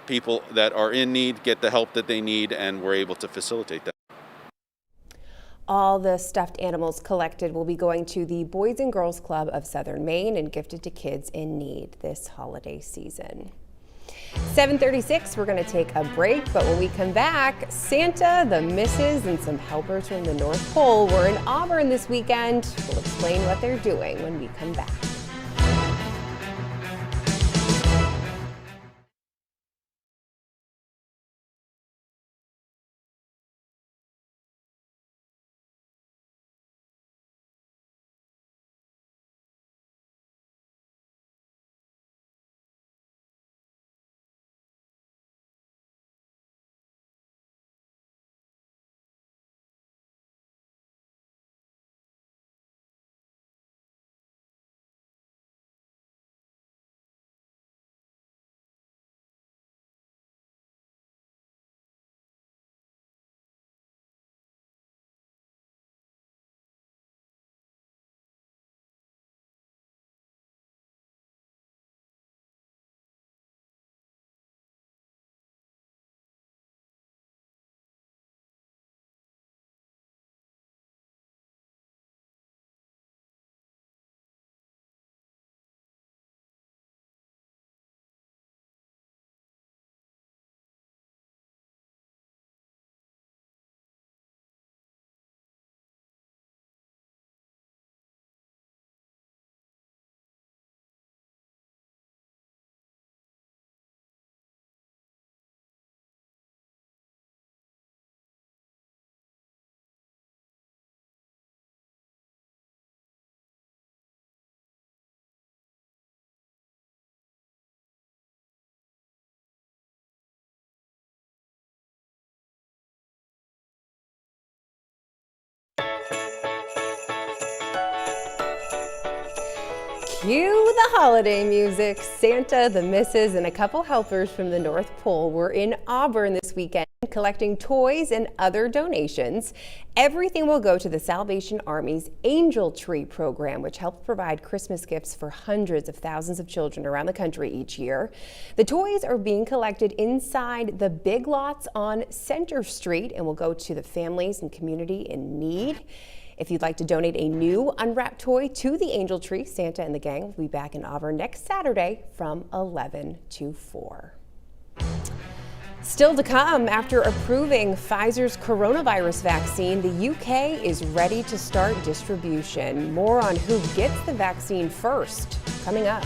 people that are in need get the help that they need, and we're able to facilitate that. All the stuffed animals collected will be going to the Boys and Girls Club of Southern Maine and gifted to kids in need this holiday season. 7:36, we're going to take a break, but when we come back, Santa, the missus, and some helpers from the North Pole were in Auburn this weekend. We'll explain what they're doing when we come back. Cue the holiday music. Santa, the missus, and a couple helpers from the North Pole were in Auburn this weekend collecting toys and other donations. Everything will go to the Salvation Army's Angel Tree program, which helps provide Christmas gifts for hundreds of thousands of children around the country each year. The toys are being collected inside the big lots on Center Street and will go to the families and community in need. If you'd like to donate a new unwrapped toy to the Angel Tree, Santa and the gang will be back in Auburn next Saturday from 11 to 4. Still to come, after approving Pfizer's coronavirus vaccine, the UK is ready to start distribution. More on who gets the vaccine first, coming up.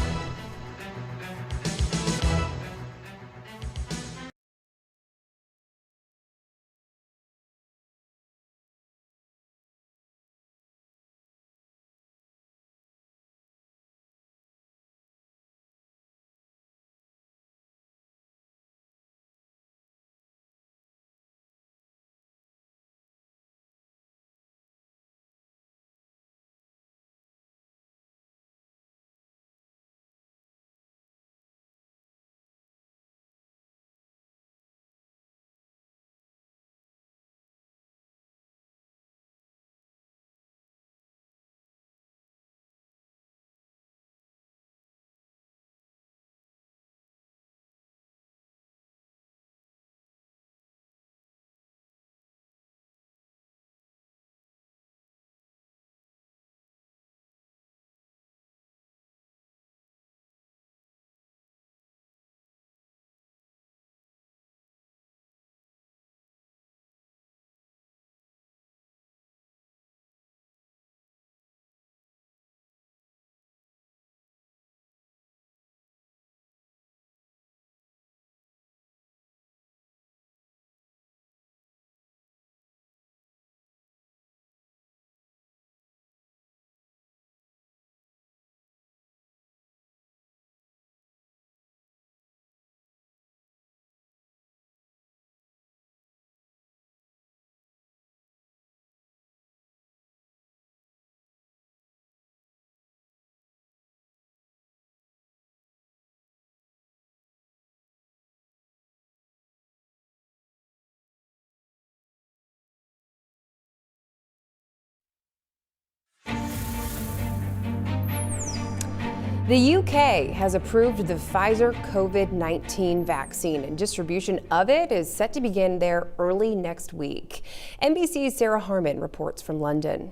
The UK has approved the Pfizer COVID-19 vaccine, and distribution of it is set to begin there early next week. NBC's Sarah Harmon reports from London.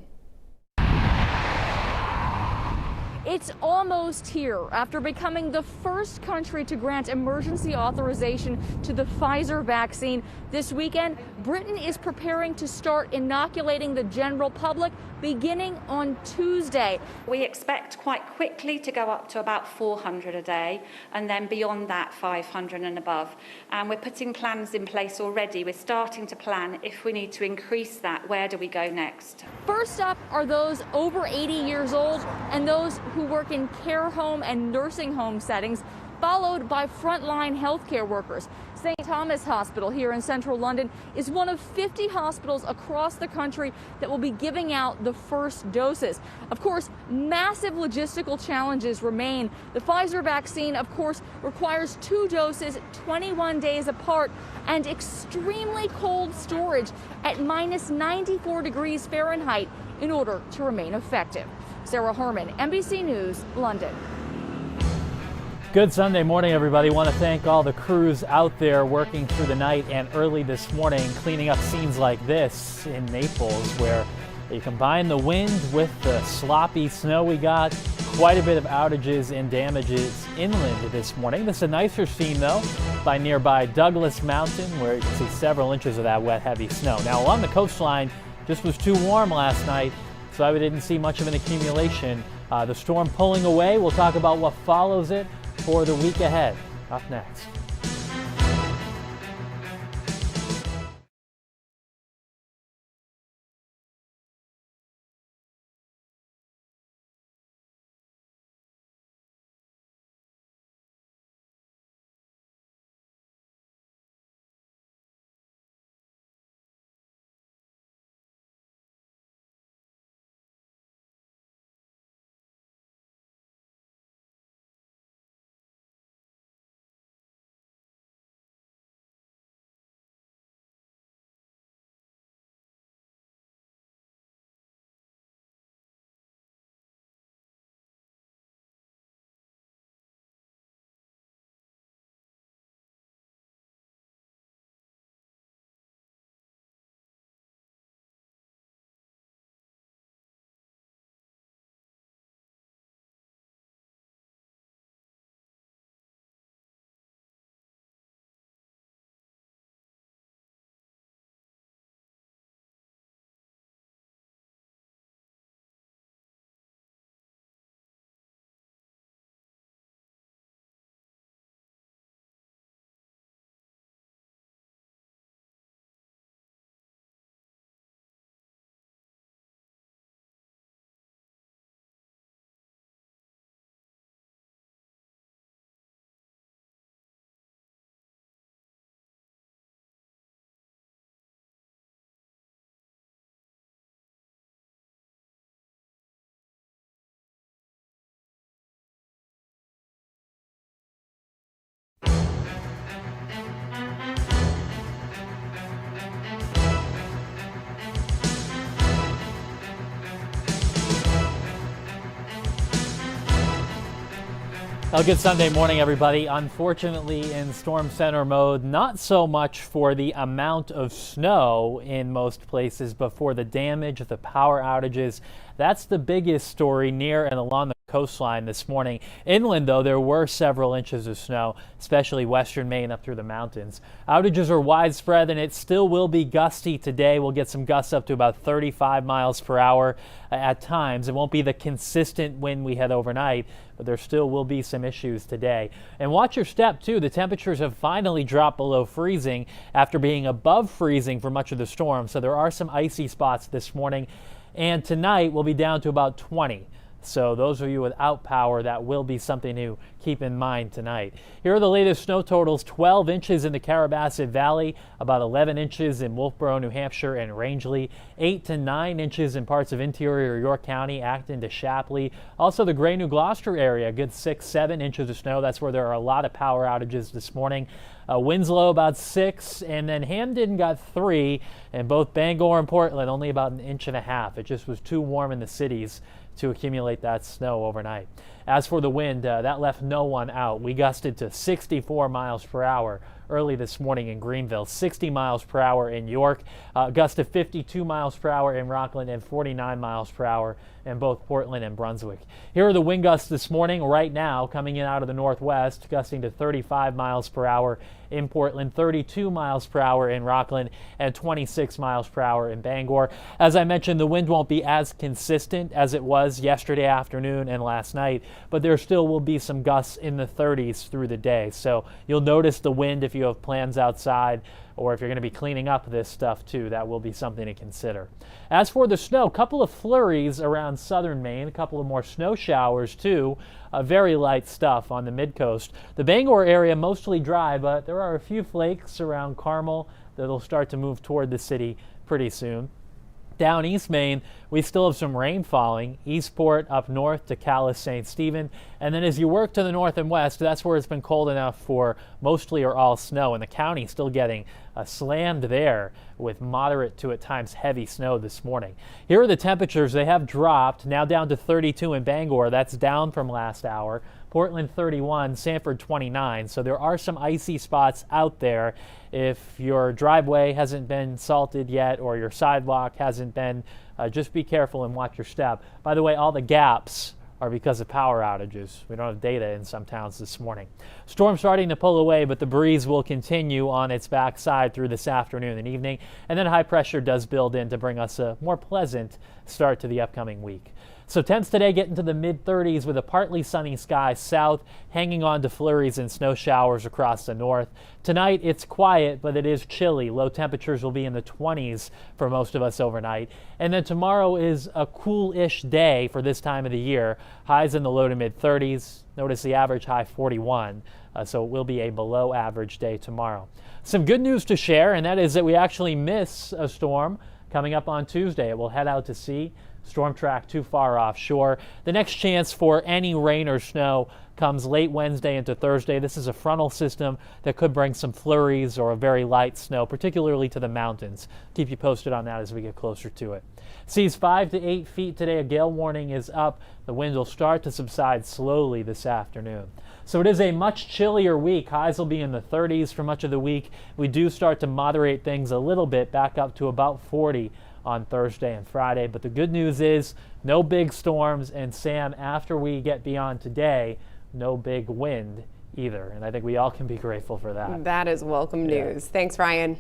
It's almost here. After becoming the first country to grant emergency authorization to the Pfizer vaccine this weekend, Britain is preparing to start inoculating the general public beginning on Tuesday. We expect quite quickly to go up to about 400 a day, and then beyond that 500 and above. And we're putting plans in place already. We're starting to plan if we need to increase that, where do we go next? First up are those over 80 years old and those who work in care home and nursing home settings, followed by frontline healthcare workers. St. Thomas Hospital here in central London is one of 50 hospitals across the country that will be giving out the first doses. Of course, massive logistical challenges remain. The Pfizer vaccine, of course, requires 2 doses 21 days apart and extremely cold storage at -94 degrees Fahrenheit in order to remain effective. Sarah Harmon, NBC News, London. Good Sunday morning, everybody. Want to thank all the crews out there working through the night and early this morning, cleaning up scenes like this in Naples, where you combine the wind with the sloppy snow we got. Quite a bit of outages and damages inland this morning. This is a nicer scene, though, by nearby Douglas Mountain, where you can see several inches of that wet, heavy snow. Now, along the coastline, just was too warm last night, so I didn't see much of an accumulation. The storm pulling away. We'll talk about what follows it for the week ahead. Up next. Well, good Sunday morning, everybody. Unfortunately, in storm center mode, not so much for the amount of snow in most places, but for the damage, the power outages. That's the biggest story near and along the coastline this morning. Inland, though, there were several inches of snow, especially western Maine up through the mountains. Outages are widespread, and it still will be gusty today. We'll get some gusts up to about 35 miles per hour at times. It won't be the consistent wind we had overnight, but there still will be some issues today. And watch your step, too. The temperatures have finally dropped below freezing after being above freezing for much of the storm, so there are some icy spots this morning. And tonight we'll be down to about 20. So those of you without power, that will be something to keep in mind tonight. Here are the latest snow totals. 12 inches in the Carrabassett Valley, about 11 inches in Wolfboro, New Hampshire and Rangeley, 8 to 9 inches in parts of interior York County, Acton to Shapley. Also the Gray New Gloucester area, a good 6-7 inches of snow. That's where there are a lot of power outages this morning. Winslow about 6, and then Hamden got 3, and both Bangor and Portland only about 1.5 inches. It just was too warm in the cities to accumulate that snow overnight. As for the wind, that left no one out. We gusted to 64 miles per hour early this morning in Greenville, 60 miles per hour in York, gust of 52 miles per hour in Rockland, and 49 miles per hour in both Portland and Brunswick. Here are the wind gusts this morning right now coming in out of the northwest, gusting to 35 miles per hour in Portland, 32 miles per hour in Rockland, and 26 miles per hour in Bangor. As I mentioned, the wind won't be as consistent as it was yesterday afternoon and last night, but there still will be some gusts in the 30s through the day. So you'll notice the wind if you have plans outside, or if you're going to be cleaning up this stuff too. That will be something to consider. As for the snow, a couple of flurries around southern Maine, a couple of more snow showers too. Very light stuff on the mid-coast. The Bangor area mostly dry, but there are a few flakes around Carmel that'll start to move toward the city pretty soon. Down East Maine, we still have some rain falling, Eastport up north to Calais, St. Stephen. And then as you work to the north and west, that's where it's been cold enough for mostly or all snow. And the county still getting slammed there with moderate to at times heavy snow this morning. Here are the temperatures. They have dropped, now down to 32 in Bangor. That's down from last hour. Portland 31, Sanford 29. So there are some icy spots out there. If your driveway hasn't been salted yet or your sidewalk hasn't been, just be careful and watch your step. By the way, all the gaps are because of power outages. We don't have data in some towns this morning. Storm starting to pull away, but the breeze will continue on its backside through this afternoon and evening. And then high pressure does build in to bring us a more pleasant start to the upcoming week. So temps today get into the mid-30s with a partly sunny sky south, hanging on to flurries and snow showers across the north. Tonight it's quiet, but it is chilly. Low temperatures will be in the 20s for most of us overnight. And then tomorrow is a cool-ish day for this time of the year. Highs in the low to mid-30s. Notice the average high 41, so it will be a below average day tomorrow. Some good news to share, and that is that we actually miss a storm coming up on Tuesday. It will head out to sea. Storm track too far offshore. The next chance for any rain or snow comes late Wednesday into Thursday. This is a frontal system that could bring some flurries or a very light snow, particularly to the mountains. Keep you posted on that as we get closer to it. Seas 5 to 8 feet today. A gale warning is up. The wind will start to subside slowly this afternoon. So it is a much chillier week. Highs will be in the 30s for much of the week. We do start to moderate things a little bit, back up to about 40 on Thursday and Friday. But the good news is no big storms, and Sam, after we get beyond today, no big wind either. And I think we all can be grateful for that. That is welcome news. Thanks, Ryan.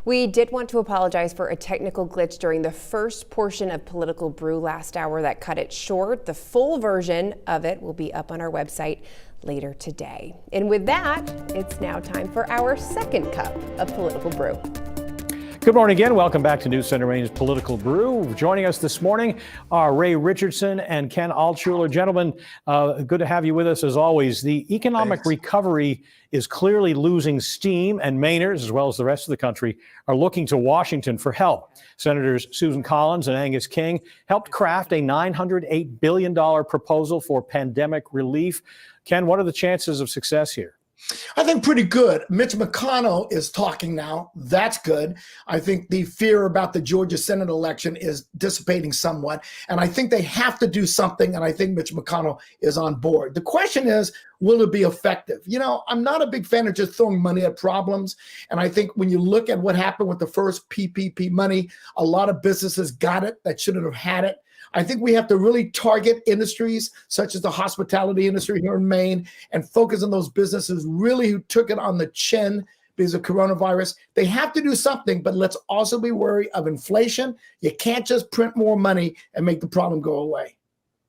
We did want to apologize for a technical glitch during the first portion of Political Brew last hour that cut it short. The full version of it will be up on our website later today. And with that, it's now time for our second cup of Political Brew. Good morning again. Welcome back to News Center Maine's Political Brew. Joining us this morning are Ray Richardson and Ken Altshuler. Gentlemen, good to have you with us as always. The economic recovery is clearly losing steam, and Mainers, as well as the rest of the country, are looking to Washington for help. Senators Susan Collins and Angus King helped craft a $908 billion proposal for pandemic relief. Ken, what are the chances of success here? I think pretty good. Mitch McConnell is talking now. That's good. I think the fear about the Georgia Senate election is dissipating somewhat. And I think they have to do something. And I think Mitch McConnell is on board. The question is, will it be effective? You know, I'm not a big fan of just throwing money at problems. And I think when you look at what happened with the first PPP money, a lot of businesses got it that shouldn't have had it. I think we have to really target industries such as the hospitality industry here in Maine and focus on those businesses really who took it on the chin because of coronavirus. They have to do something, but let's also be wary of inflation. You can't just print more money and make the problem go away.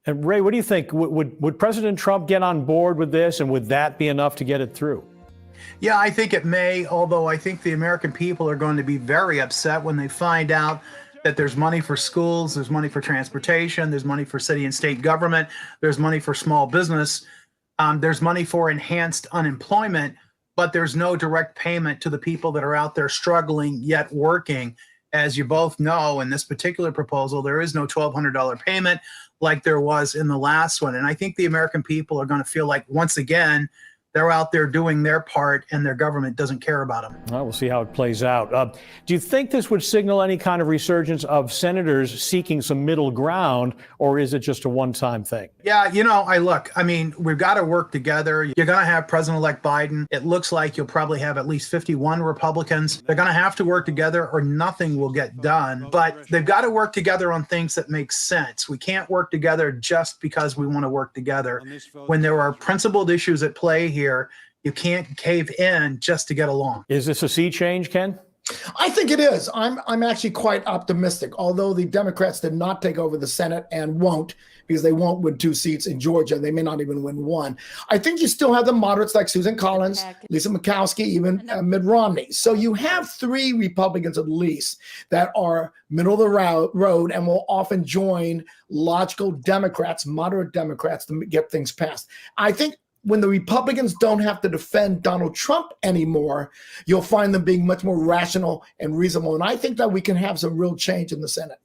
And Ray, what do you think? Would President Trump get on board with this, and would that be enough to get it through? Yeah, I think it may, although I think the American people are going to be very upset when they find out that there's money for schools, there's money for transportation, there's money for city and state government, there's money for small business, there's money for enhanced unemployment, but there's no direct payment to the people that are out there struggling yet working. As you both know, in this particular proposal, there is no $1,200 payment like there was in the last one. And I think the American people are going to feel like, once again, they're out there doing their part and their government doesn't care about them. Well, we'll see how it plays out. Do you think this would signal any kind of resurgence of senators seeking some middle ground, or is it just a one-time thing? Yeah, we've got to work together. You're going to have President-elect Biden. It looks like you'll probably have at least 51 Republicans. They're going to have to work together or nothing will get done. But they've got to work together on things that make sense. We can't work together just because we want to work together. When there are principled issues at play here, you can't cave in just to get along. Is this a sea change, Ken? I think it is. I'm actually quite optimistic, although the Democrats did not take over the Senate and won't, because they won't win 2 seats in Georgia. They may not even win 1. I think you still have the moderates like Susan Collins, Lisa Murkowski, even Mitt Romney. So you have 3 Republicans at least that are middle of the road and will often join logical Democrats, moderate Democrats, to get things passed. I think when the Republicans don't have to defend Donald Trump anymore, you'll find them being much more rational and reasonable. And I think that we can have some real change in the Senate.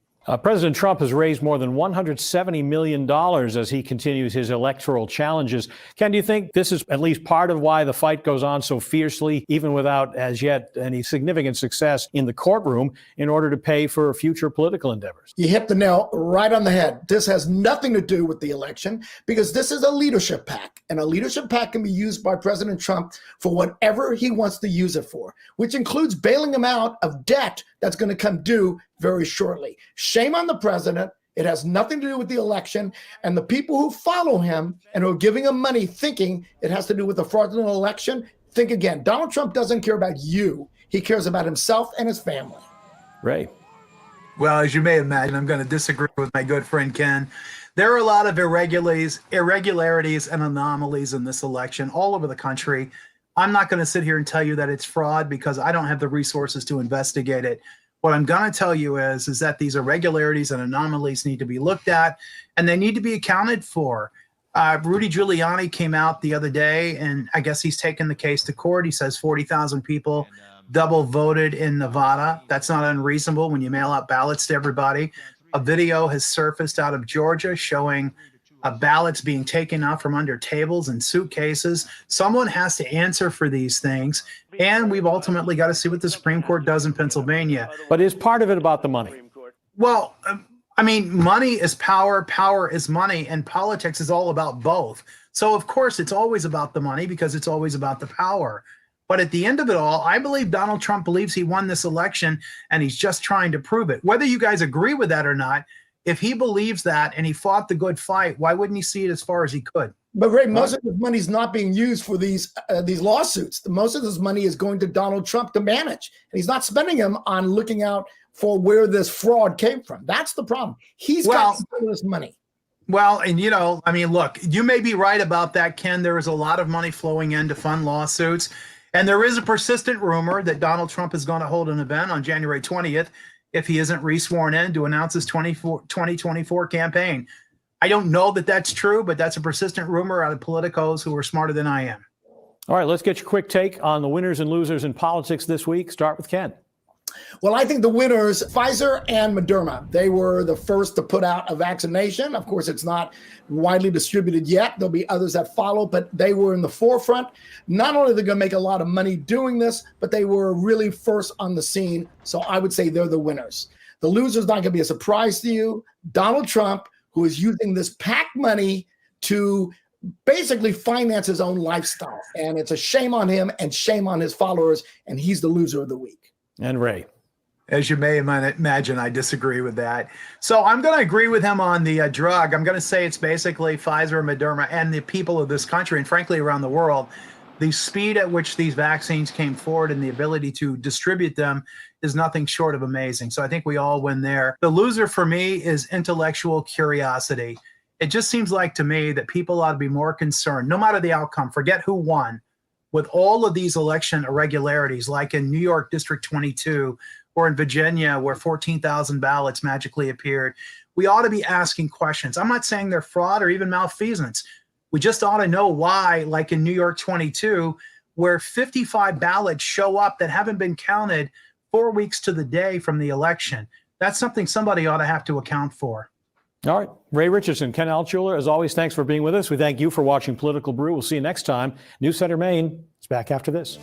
President Trump has raised more than $170 million as he continues his electoral challenges. Ken, do you think this is at least part of why the fight goes on so fiercely, even without as yet any significant success in the courtroom, in order to pay for future political endeavors? You hit the nail right on the head. This has nothing to do with the election, because this is a leadership PAC, and a leadership PAC can be used by President Trump for whatever he wants to use it for, which includes bailing him out of debt that's going to come due very shortly. Shame on the president. It has nothing to do with the election. And the people who follow him and who are giving him money thinking it has to do with the fraudulent election, think again. Donald Trump doesn't care about you. He cares about himself and his family. Ray. Well, as you may imagine, I'm going to disagree with my good friend Ken. There are a lot of irregularities and anomalies in this election all over the country. I'm not going to sit here and tell you that it's fraud because I don't have the resources to investigate it. What I'm going to tell you is that these irregularities and anomalies need to be looked at, and they need to be accounted for. Rudy Giuliani came out the other day, and I guess he's taken the case to court. He says 40,000 people double voted in Nevada. That's not unreasonable when you mail out ballots to everybody. A video has surfaced out of Georgia showing ballots being taken out from under tables and suitcases. Someone has to answer for these things, and we've ultimately got to see what the Supreme Court does in Pennsylvania. But is part of it about the money? Well, money is power, power is money, and politics is all about both. So, of course, it's always about the money because it's always about the power. But at the end of it all, I believe Donald Trump believes he won this election, and he's just trying to prove it. Whether you guys agree with that or not, if he believes that and he fought the good fight, why wouldn't he see it as far as he could? But Ray, most of his money is not being used for these lawsuits. Most of this money is going to Donald Trump to manage. And he's not spending them on looking out for where this fraud came from. That's the problem. He's got to spend this money. Well, and look, you may be right about that, Ken. There is a lot of money flowing in to fund lawsuits. And there is a persistent rumor that Donald Trump is going to hold an event on January 20th if he isn't resworn in to announce his 2024 campaign. I don't know that that's true, but that's a persistent rumor out of politicos who are smarter than I am. All right, let's get your quick take on the winners and losers in politics this week. Start with Ken. Well, I think the winners, Pfizer and Moderna, they were the first to put out a vaccination. Of course, it's not widely distributed yet. There'll be others that follow, but they were in the forefront. Not only are they going to make a lot of money doing this, but they were really first on the scene. So I would say they're the winners. The loser's not going to be a surprise to you. Donald Trump, who is using this PAC money to basically finance his own lifestyle. And it's a shame on him and shame on his followers. And he's the loser of the week. And Ray. As you may imagine, I disagree with that. So I'm going to agree with him on the drug. I'm going to say it's basically Pfizer, Moderna, and the people of this country, and frankly around the world. The speed at which these vaccines came forward and the ability to distribute them is nothing short of amazing. So I think we all win there. The loser for me is intellectual curiosity. It just seems like to me that people ought to be more concerned, no matter the outcome, forget who won, with all of these election irregularities, like in New York District 22 or in Virginia, where 14,000 ballots magically appeared. We ought to be asking questions. I'm not saying they're fraud or even malfeasance. We just ought to know why, like in New York 22, where 55 ballots show up that haven't been counted 4 weeks to the day from the election. That's something somebody ought to have to account for. All right. Ray Richardson, Ken Altshuler, as always, thanks for being with us. We thank you for watching Political Brew. We'll see you next time. News Center Maine is back after this.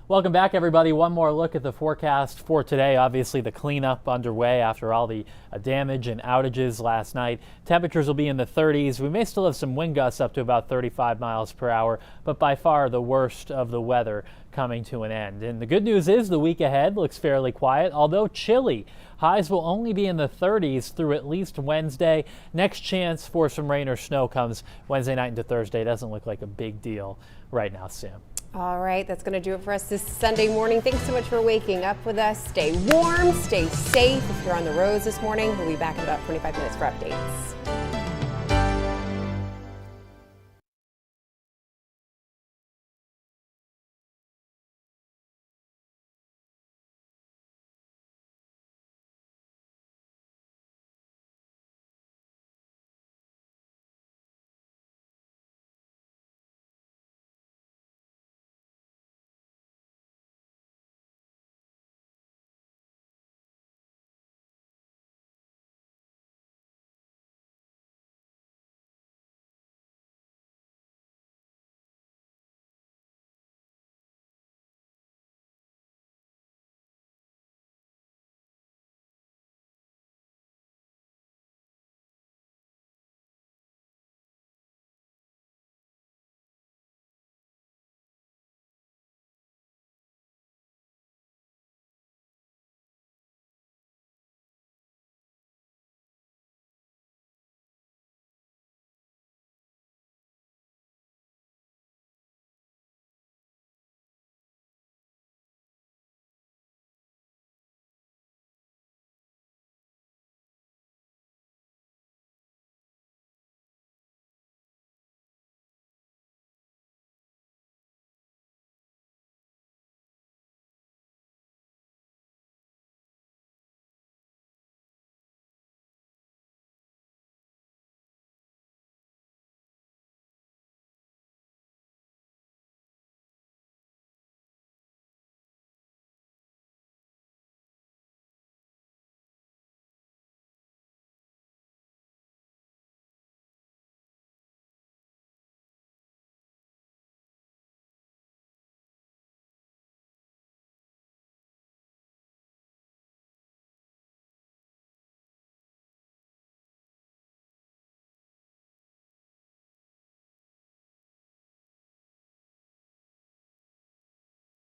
Welcome back, everybody. One more look at the forecast for today. Obviously, the cleanup underway after all the damage and outages last night. Temperatures will be in the 30s. We may still have some wind gusts up to about 35 miles per hour, but by far the worst of the weather coming to an end. And the good news is the week ahead looks fairly quiet, although chilly. Highs will only be in the 30s through at least Wednesday. Next chance for some rain or snow comes Wednesday night into Thursday. Doesn't look like a big deal right now, Sam. All right, that's going to do it for us this Sunday morning. Thanks so much for waking up with us. Stay warm, stay safe. If you're on the roads this morning, we'll be back in about 25 minutes for updates.